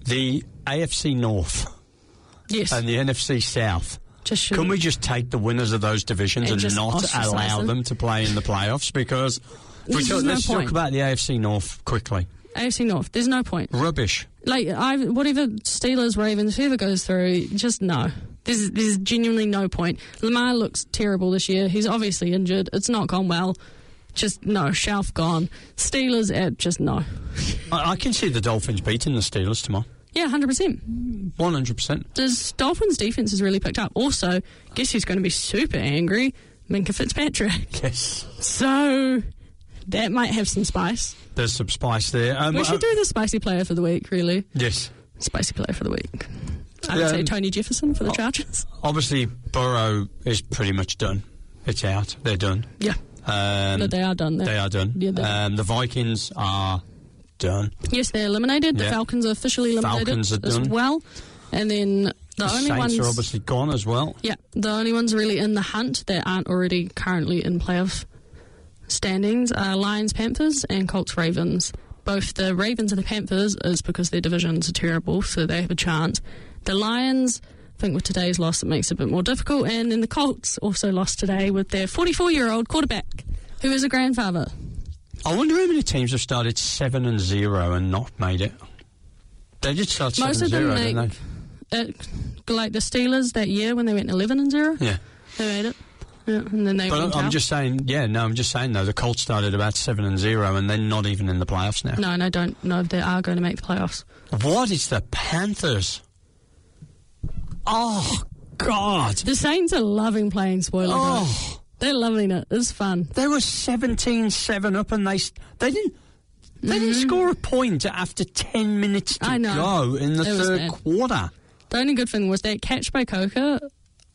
B: the AFC North.
C: Yes.
B: And the NFC South. Can we just take the winners of those divisions and not allow them to play in the playoffs? Because let's talk about the AFC North quickly.
C: AFC North, there's no point.
B: Rubbish.
C: Like, whatever Steelers, Ravens, whoever goes through, just no. There's genuinely no point. Lamar looks terrible this year. He's obviously injured. It's not gone well. Just no, shelf gone. Steelers, just no.
B: I can see the Dolphins beating the Steelers tomorrow.
C: Yeah, 100%.
B: 100%.
C: The Dolphins' defense has really picked up. Also, guess who's going to be super angry? Minka Fitzpatrick.
B: Yes.
C: So, that might have some spice.
B: There's some spice there.
C: We should do the spicy player for the week, really.
B: Yes.
C: Spicy player for the week. I would say Tony Jefferson for the Chargers.
B: Obviously, Burrow is pretty much done. It's out. They're done.
C: Yeah. No, they are done.
B: They are done.
C: Yeah,
B: the Vikings are done.
C: Yes, they're eliminated. The Falcons are officially eliminated as well. And then the only
B: Saints
C: ones
B: are obviously gone as well.
C: Yeah, the only ones really in the hunt that aren't already currently in playoff standings are Lions, Panthers, and Colts, Ravens. Both the Ravens and the Panthers is because their divisions are terrible, so they have a chance. The Lions, I think with today's loss, it makes it a bit more difficult. And then the Colts also lost today with their 44-year-old quarterback, who is a grandfather.
B: I wonder how many teams have started 7-0 and not made it. They did start 7-0, didn't they?
C: Like the Steelers that year when they went 11-0.
B: Yeah,
C: they made it. Yeah, and then they.
B: But I'm just saying. Yeah, no, I'm just saying though. The Colts started about 7-0, and they're not even in the playoffs now.
C: No, and I don't know if they are going to make the playoffs.
B: What is the Panthers? Oh God!
C: The Saints are loving playing spoiler. Oh. They're loving it. It's fun.
B: They were 17-7 up, and they didn't score a point after 10 minutes to go in the third quarter.
C: The only good thing was that catch by Coker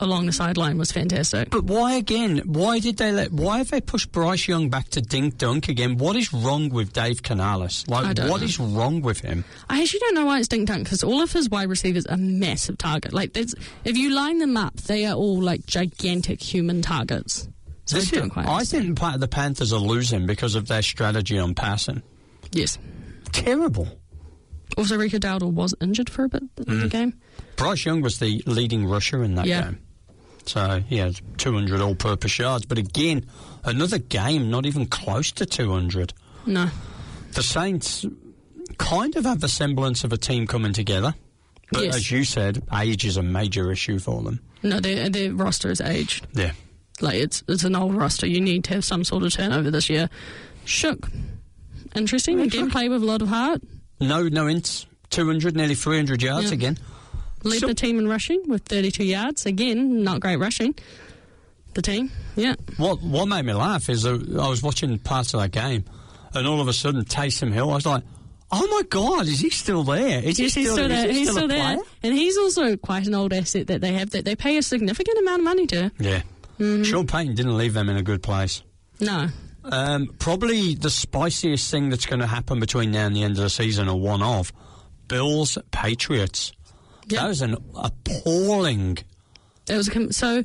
C: along the sideline was fantastic.
B: But why again? Why have they pushed Bryce Young back to dink dunk again? What is wrong with Dave Canales? What is wrong with him?
C: I actually don't know why it's dink dunk, because all of his wide receivers are massive target. Like, if you line them up, they are all like gigantic human targets. So I think
B: the Panthers are losing because of their strategy on passing.
C: Yes.
B: Terrible.
C: Also, Rico Dowdle was injured for a bit in the game.
B: Bryce Young was the leading rusher in that game. So, he had 200 all-purpose yards. But again, another game not even close to 200.
C: No.
B: The Saints kind of have the semblance of a team coming together. But as you said, age is a major issue for them.
C: No, their roster is aged.
B: Yeah.
C: Like, it's an old roster. You need to have some sort of turnover this year. Shook. Interesting. Again, play with a lot of heart. No
B: ints. 200, nearly 300 yards again.
C: Led the team in rushing with 32 yards. Again, not great rushing. The team,
B: What made me laugh is I was watching parts of that game, and all of a sudden, Taysom Hill, I was like, oh my God, is he still there? Is he still there?
C: He's still there. And he's also quite an old asset that they have that they pay a significant amount of money to.
B: Yeah. Sean Payton didn't leave them in a good place.
C: No.
B: Probably the spiciest thing that's going to happen between now and the end of the season, or one of, Bills-Patriots. Yep. That was an appalling...
C: So,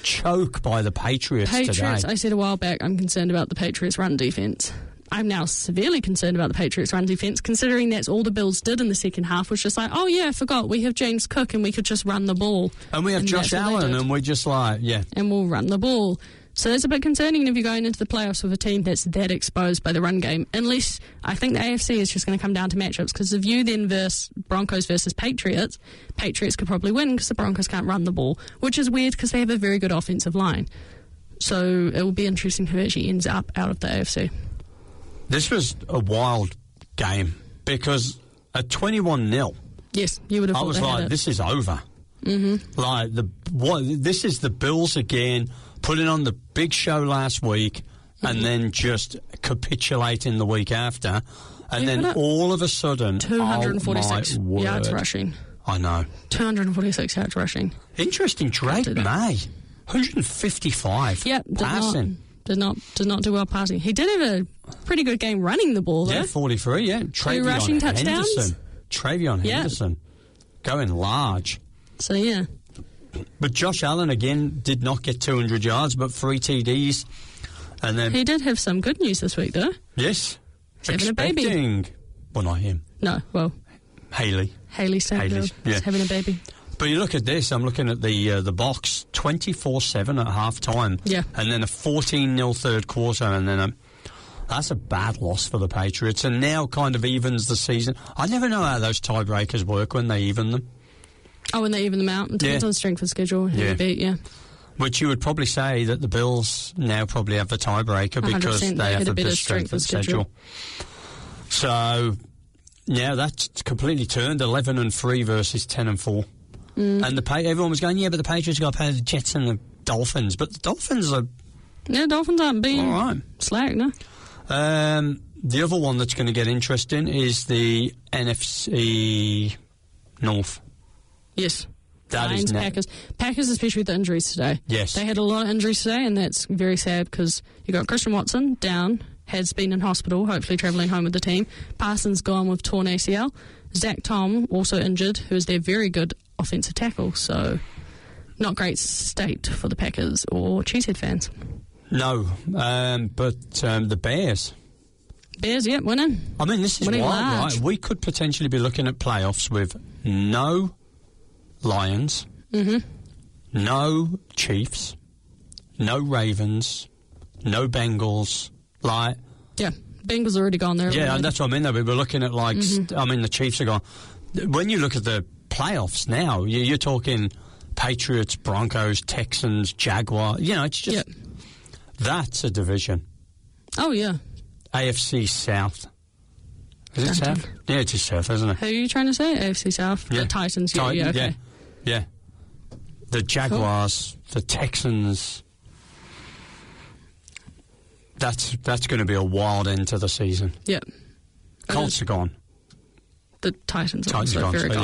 B: choke by the Patriots today.
C: I said a while back, I'm concerned about the Patriots' run defence. I'm now severely concerned about the Patriots' run defence, considering that's all the Bills did in the second half, was just like, oh yeah, I forgot, we have James Cook and we could just run the ball.
B: And we have Josh Allen and we're just like, yeah.
C: And we'll run the ball. So that's a bit concerning if you're going into the playoffs with a team that's that exposed by the run game, unless I think the AFC is just going to come down to matchups, because if you then verse Broncos versus Patriots could probably win because the Broncos can't run the ball, which is weird because they have a very good offensive line. So it will be interesting who actually ends up out of the AFC. This
B: was a wild game because at 21-0,
C: yes, you would have. I
B: was like, this is over.
C: Mm-hmm.
B: Like this is the Bills again, putting on the big show last week, and then just capitulating the week after, and then all of a sudden,
C: 246 yards rushing.
B: I know,
C: 246 yards rushing.
B: Interesting. Drake May, 155.
C: Yep,
B: passing.
C: Did not do well passing. He did have a pretty good game running the ball, though.
B: Yeah, 43, yeah.
C: Two rushing touchdowns.
B: Travion Henderson going large.
C: So, yeah.
B: But Josh Allen, again, did not get 200 yards, but 3 TDs. And then
C: he did have some good news this week, though.
B: Yes.
C: He's having a baby.
B: Well, not him.
C: No, well.
B: Haley
C: Stanfield is having a baby.
B: But you look at this, I'm looking at the box, 24-7 at half-time.
C: Yeah.
B: And then a 14-0 third quarter, and then that's a bad loss for the Patriots, and now kind of evens the season. I never know how those tiebreakers work when they even them.
C: Oh, when they even them out? It depends on strength of schedule. Yeah.
B: Which you would probably say that the Bills now probably have the tiebreaker because they have a better strength of schedule. So, yeah, that's completely turned, 11-3 versus 10-4. And everyone was going, but the Patriots got to play the Jets and the Dolphins. But the Dolphins are...
C: Yeah, Dolphins aren't being slack, no?
B: The other one that's going to get interesting is the NFC North.
C: Yes.
B: Lions,
C: Packers. Packers, especially with the injuries today.
B: Yes.
C: They had a lot of injuries today, and that's very sad because you got Christian Watson down, has been in hospital, hopefully travelling home with the team. Parsons gone with torn ACL. Zach Tom also injured, who is their very good offensive tackle. So, not great state for the Packers or Cheesehead fans.
B: No, but the Bears.
C: Bears, winning.
B: I mean, this is wild, right? We could potentially be looking at playoffs with no Lions, no Chiefs, no Ravens, no Bengals.
C: Bengals already gone there.
B: Yeah, and that's what I mean, though. We were looking at, the Chiefs are gone. When you look at the playoffs now, you're talking Patriots, Broncos, Texans, Jaguar. It's just... That's a division.
C: Oh, yeah.
B: AFC South. Is it South? Yeah, it is South, isn't it?
C: Who are you trying to say? AFC South?
B: Yeah.
C: The Titans, okay.
B: Yeah. The Jaguars, the Texans... That's going to be a wild end to the season.
C: Yeah.
B: Colts are gone.
C: The Titans are gone.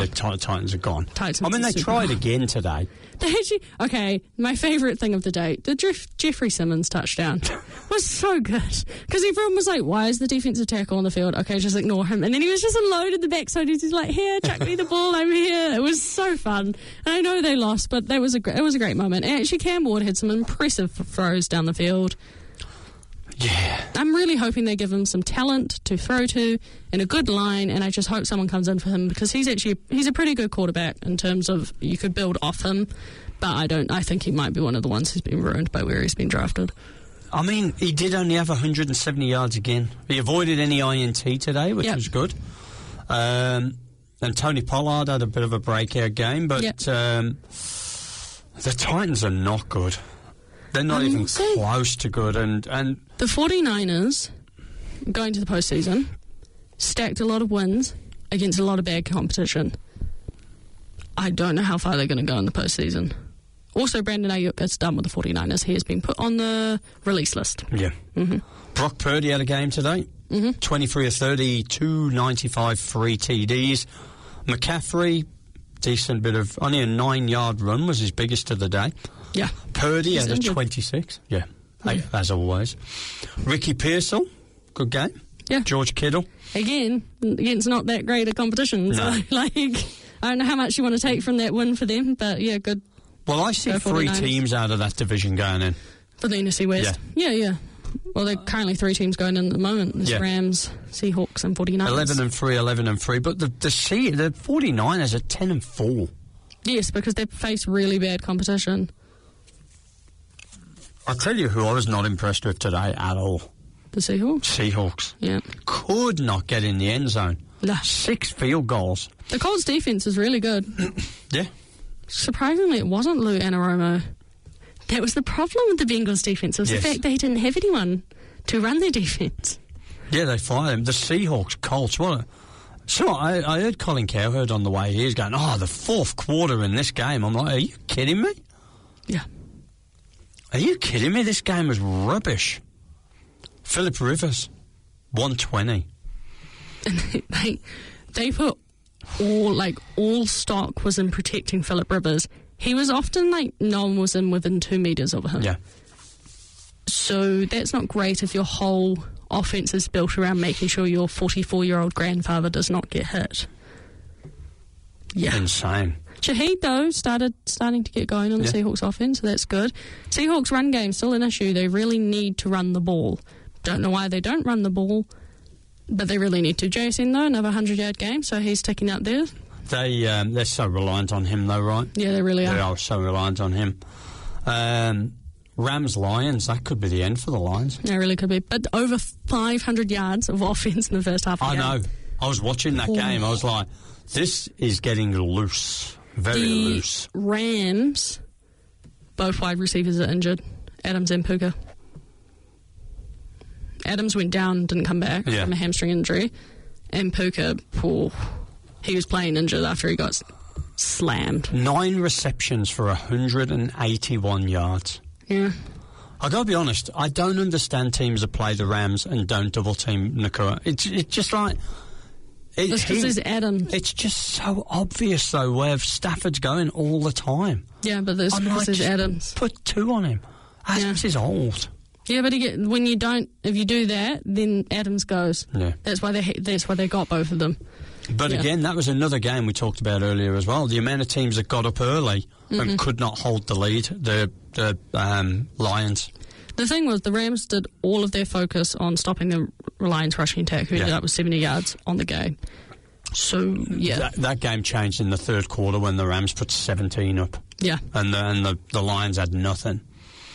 B: Titans are gone.
C: Titans
B: they tried again today.
C: They actually, my favourite thing of the day, the Jeffrey Simmons touchdown was so good. Because everyone was like, why is the defensive tackle on the field? Okay, just ignore him. And then he was just alone in the backside. He's just like, here, chuck me the ball over here. It was so fun. And I know they lost, but it was a great moment. And actually, Cam Ward had some impressive throws down the field.
B: Yeah.
C: I'm really hoping they give him some talent to throw to and a good line, and I just hope someone comes in for him because he's a pretty good quarterback in terms of you could build off him, but I think he might be one of the ones who's been ruined by where he's been drafted.
B: I mean, he did only have 170 yards again. He avoided any INT today, which was good. And Tony Pollard had a bit of a breakout game, but the Titans are not good. They're not even close to good. And
C: the 49ers, going to the postseason, stacked a lot of wins against a lot of bad competition. I don't know how far they're going to go in the postseason. Also, Brandon Ayuk is done with the 49ers. He has been put on the release list.
B: Yeah. Brock Purdy had a game today. 23 of 30, 295, 3 TDs. McCaffrey, decent bit of... Only a 9-yard run was his biggest of the day.
C: Yeah.
B: Purdy had a 26. Yeah, as always. Ricky Pearsall, good game.
C: Yeah.
B: George Kittle.
C: Again, it's not that great a competition. So,
B: No.
C: I don't know how much you want to take from that win for them, but yeah, good.
B: Well, I see 3 teams out of that division going in.
C: For the NFC West. Yeah. Well, there are currently 3 teams going in at the moment. There's Rams, Seahawks, and 49ers.
B: 11-3. But the 49ers are 10-4.
C: Yes, because they've faced really bad competition.
B: I'll tell you who I was not impressed with today at all.
C: The Seahawks?
B: Seahawks.
C: Yeah.
B: Could not get in the end zone. 6 field goals.
C: The Colts' defence is really good.
B: Yeah.
C: Surprisingly, it wasn't Lou Anarumo. That was the problem with the Bengals' defence, was the fact they didn't have anyone to run their defence.
B: Yeah, they fired him. The Seahawks, Colts, what? So I heard Colin Cowherd on the way here going, the fourth quarter in this game. I'm like, are you kidding me?
C: Yeah.
B: Are you kidding me? This game was rubbish. Phillip Rivers, 120.
C: And they put all stock was in protecting Phillip Rivers. He was often no one was within 2 metres of him.
B: Yeah.
C: So that's not great if your whole offence is built around making sure your 44-year-old grandfather does not get hit. Yeah.
B: Insane.
C: Shaheed, though, starting to get going on the Seahawks offence, so that's good. Seahawks run game still an issue. They really need to run the ball. Don't know why they don't run the ball, but they really need to. JSN, though, another 100-yard game, so he's ticking up there.
B: They're so reliant on him, though, right?
C: Yeah, they really are.
B: They are so reliant on him. Rams-Lions, that could be the end for the Lions.
C: Yeah, it really could be. But over 500 yards of offence in the first half of the game.
B: I know. I was watching that game. I was like, this is getting loose. Very loose.
C: Rams, both wide receivers are injured. Adams and Puka. Adams went down, didn't come back from a hamstring injury. And Puka, he was playing injured after he got slammed. 9
B: receptions for 181 yards.
C: Yeah.
B: I got to be honest, I don't understand teams that play the Rams and don't double team Nakua. It's just like...
C: It's because there's Adams.
B: It's just so obvious, though, where Stafford's going all the time.
C: Yeah, but there's Adams.
B: Put 2 on him. Adams is old.
C: Yeah, but if you do that, then Adams goes.
B: Yeah.
C: That's why they got both of them.
B: But again, that was another game we talked about earlier as well. The amount of teams that got up early and could not hold the lead, the Lions.
C: The thing was, the Rams did all of their focus on stopping the Lions rushing attack, who ended up with 70 yards on the game. So, yeah.
B: That game changed in the third quarter when the Rams put 17 up.
C: Yeah.
B: And the Lions had nothing.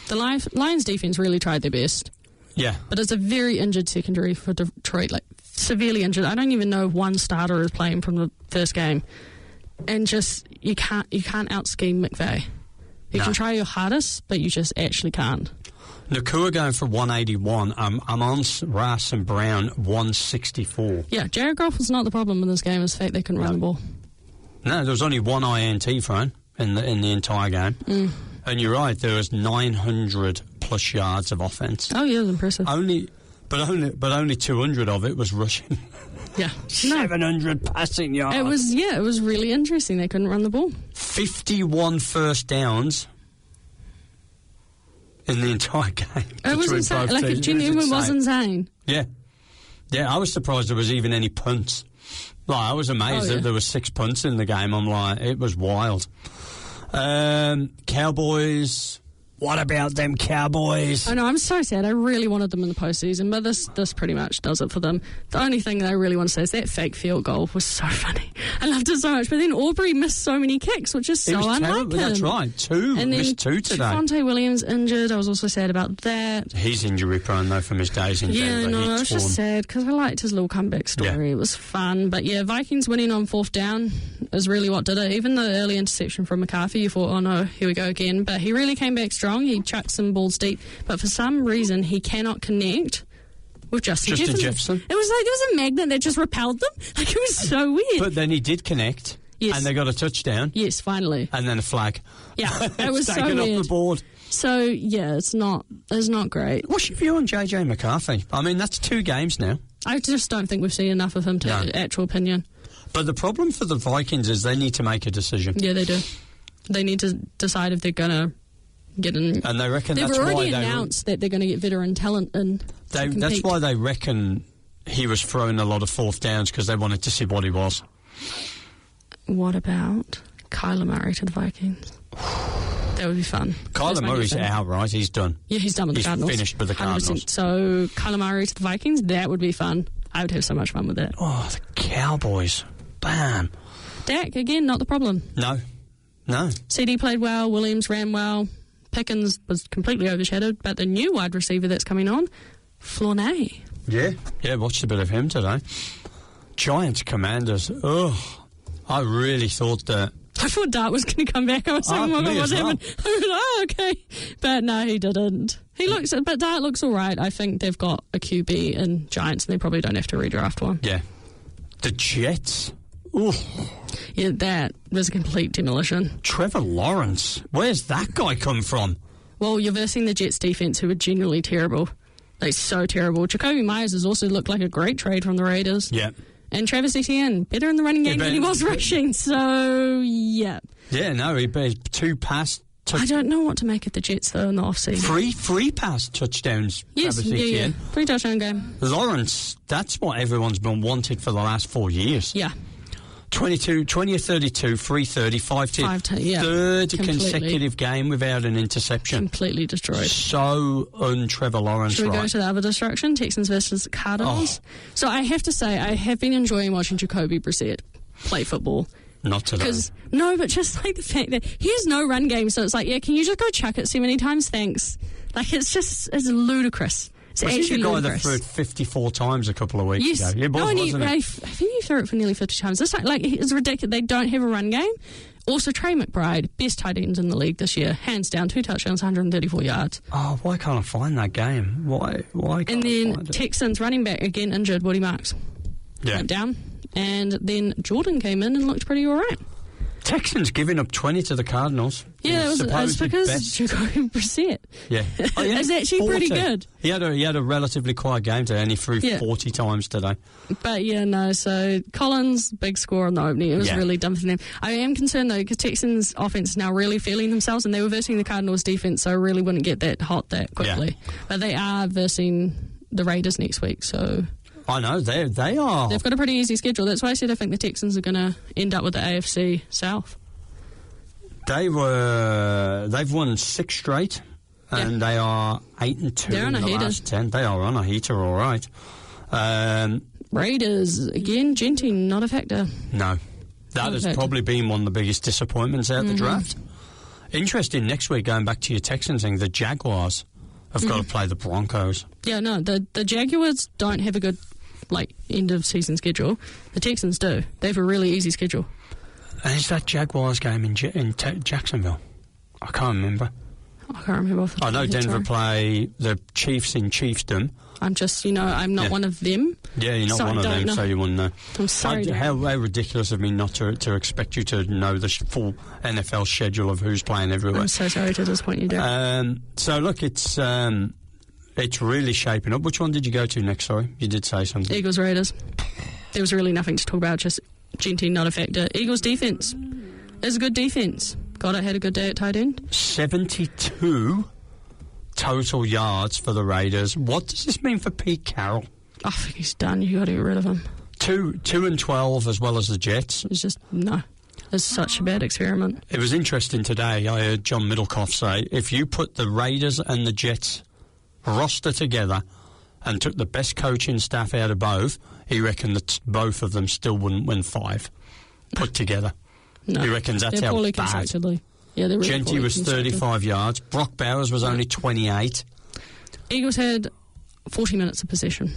C: The Lions defence really tried their best.
B: Yeah.
C: But it's a very injured secondary for Detroit, severely injured. I don't even know if one starter is playing from the first game. And just, you can't out-scheme McVay. You can try your hardest, but you just actually can't.
B: Nakua going for 181. Amon Ross and Brown 164.
C: Yeah, Jared Goff was not the problem in this game. It's the fact they couldn't run the ball.
B: No, there was only 1 INT thrown in the entire game. And you're right, there was 900 plus yards of offense.
C: Oh yeah, it was impressive.
B: But only 200 of it was rushing.
C: Yeah,
B: 700 passing yards.
C: It was really interesting. They couldn't run the ball.
B: 51 first downs in the entire game.
C: It was insane. It genuinely was insane.
B: Yeah. I was surprised there was even any punts. I was amazed that there were 6 punts in the game. I'm like, it was wild. Cowboys. What about them Cowboys?
C: I know, I'm so sad. I really wanted them in the postseason, but this pretty much does it for them. The only thing that I really want to say is that fake field goal was so funny. I loved it so much. But then Aubrey missed so many kicks, which is so unlike him.
B: That's right. Missed 2 today.
C: Fonte Williams injured. I was also sad about that.
B: He's injury prone, though, from his days in Denver.
C: Yeah, I was just sad because I liked his little comeback story. Yeah. It was fun. But yeah, Vikings winning on 4th down is really what did it. Even the early interception from McCarthy, you thought, oh no, here we go again. But he really came back strong. He chucked some balls deep, but for some reason he cannot connect with Justin Jefferson. It was like there was a magnet that just repelled them. It was so weird.
B: But then he did connect, and they got a touchdown.
C: Yes, finally.
B: And then a flag.
C: Yeah, it was so
B: taken
C: weird.
B: Off the board.
C: So yeah, it's not great.
B: What's your view on JJ McCarthy? I mean, that's 2 games now.
C: I just don't think we've seen enough of him to have actual opinion.
B: But the problem for the Vikings is they need to make a decision.
C: Yeah, they do. They need to decide if they're going to get in.
B: And they reckon
C: they've already announced that they're going to get veteran talent in.
B: That's why they reckon he was throwing a lot of 4th downs, because they wanted to see what he was.
C: What about Kyler Murray to the Vikings? That would be fun.
B: Kyler Murray's out, right? He's done.
C: Yeah, he's done with the Cardinals.
B: He's finished with the Cardinals.
C: 100%. So, Kyler Murray to the Vikings, that would be fun. I would have so much fun with that.
B: Oh, the Cowboys. Bam.
C: Dak, again, not the problem.
B: No.
C: CD played well, Williams ran well, Pickens was completely overshadowed, but the new wide receiver that's coming on, Flornay.
B: Yeah, watched a bit of him today. Giants Commanders. Oh, I really thought that.
C: I thought Dart was going to come back. I was saying, oh my God, what's happened? Okay. But no, he didn't. But Dart looks all right. I think they've got a QB in Giants and they probably don't have to redraft one.
B: Yeah. The Jets. Ooh.
C: Yeah, that was a complete demolition.
B: Trevor Lawrence. Where's that guy come from?
C: Well, you're versing the Jets defense, who are genuinely terrible. Like, so terrible. Jacoby Myers has also looked like a great trade from the Raiders.
B: Yeah.
C: And Travis Etienne, better in the running game than he was rushing. So, yeah.
B: Yeah, no, he beat 2 pass touchdowns.
C: I don't know what to make of the Jets, though, in the offseason.
B: Free pass touchdowns.
C: Yes,
B: Travis Etienne.
C: Yeah. Free touchdown game.
B: Lawrence, that's what everyone's been wanted for the last 4 years.
C: Yeah.
B: 20 of 32, 330, 5-10.
C: Yeah.
B: Third consecutive game without an interception.
C: Completely destroyed.
B: So un-Trevor Lawrence,
C: Should we go to the other destruction? Texans versus Cardinals.
B: Oh.
C: So I have to say, I have been enjoying watching Jacoby Brissett play football.
B: Not today.
C: No, but just like the fact that he has no run game, so it's like, yeah, can you just go chuck it so many times? Thanks. Like, it's ludicrous. It's actually
B: the guy
C: ludicrous.
B: that threw it 54 times a couple of weeks ago? Yeah, wasn't it?
C: I think he threw it for nearly 50 times. This time, it's ridiculous. They don't have a run game. Also, Trey McBride, best tight ends in the league this year, hands down, 2 touchdowns, 134 yards.
B: Oh, why can't I find that game? Why can't I find it?
C: And then Texans running back again injured, Woody Marks.
B: Yeah.
C: Went down. And then Jordan came in and looked pretty all right.
B: Texans giving up 20 to the Cardinals.
C: Yeah, it was because Jacoby Brissett.
B: Yeah.
C: It's actually
B: 40.
C: pretty good.
B: He had a relatively quiet game today and he threw 40 times today.
C: But yeah, no, so Collins, big score on the opening. It was really dumb for them. I am concerned though, because Texans offense is now really feeling themselves and they were versing the Cardinals defense, so I really wouldn't get that hot that quickly. Yeah. But they are versing the Raiders next week, so...
B: I know, they are.
C: They've got a pretty easy schedule. That's why I said I think the Texans are going to end up with the AFC South.
B: They've won 6 straight, and they are 8-2 in the last 10. They are on a heater, all right.
C: Raiders, again, Genty, not a factor.
B: No. That has probably been one of the biggest disappointments out the draft. Interesting, next week, going back to your Texans thing, the Jaguars have got to play the Broncos. Yeah, no, the Jaguars don't have a good end of season schedule. The Texans do. They have a really easy schedule. And is that Jaguars game in Jacksonville? I can't remember. I can't remember. I know Denver play the Chiefs in Chiefdom. I'm just, I'm not one of them. Yeah, you're not one of them, so you wouldn't know. I'm sorry. How ridiculous of me not to expect you to know the full NFL schedule of who's playing everywhere. I'm so sorry to disappoint you, Derek. So, look, it's really shaping up. Which one did you go to next? Sorry, you did say something. Eagles Raiders. There was really nothing to talk about, just Genty, not a factor. Eagles defence is a good defence. God, I had a good day at tight end. 72 total yards for the Raiders. What does this mean for Pete Carroll? I think he's done. You got to get rid of him. 2-12 as well as the Jets. It's just it's such a bad experiment. It was interesting today. I heard John Middlecoff say if you put the Raiders and the Jets roster together and took the best coaching staff out of both, he reckoned that both of them still wouldn't win 5 put together. No, he reckons that's how bad. Constructedly. Yeah, they're really Genty was 35 yards. Brock Bowers was only 28. Eagles had 40 minutes of possession.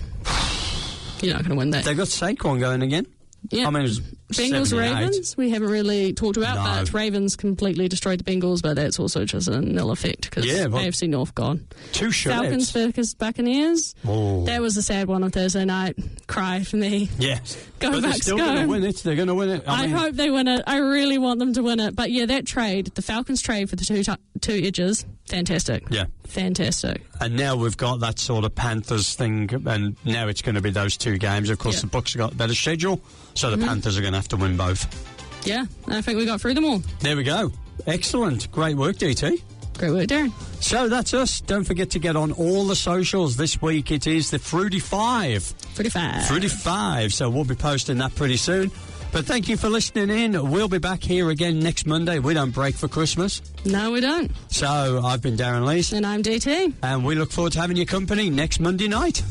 B: You're not going to win that. They got Saquon going again. Yeah. I mean, it was Bengals, Ravens, we haven't really talked about, but Ravens completely destroyed the Bengals, but that's also just a nil effect because AFC North gone. 2 shutouts. Falcons versus Buccaneers. Oh. That was a sad one on Thursday night. Cry for me. Yeah. Go but Bucks, they're still going to win it. They're going to win it. I hope they win it. I really want them to win it. But yeah, that trade, the Falcons trade for the two edges, fantastic. Yeah. Fantastic. And now we've got that sort of Panthers thing, and now it's going to be those 2 games. Of course, the Bucks have got a better schedule, so the Panthers are going to have to win both. Yeah, I think we got through them all. There we go. Excellent. Great work, DT. Great work, Darren. So that's us. Don't forget to get on all the socials. This week it is the Fruity 5. Fruity 5. So we'll be posting that pretty soon. But thank you for listening in. We'll be back here again next Monday. We don't break for Christmas.
C: No, we don't.
B: So I've been Darran Lees.
C: And I'm DT.
B: And we look forward to having your company next Monday night.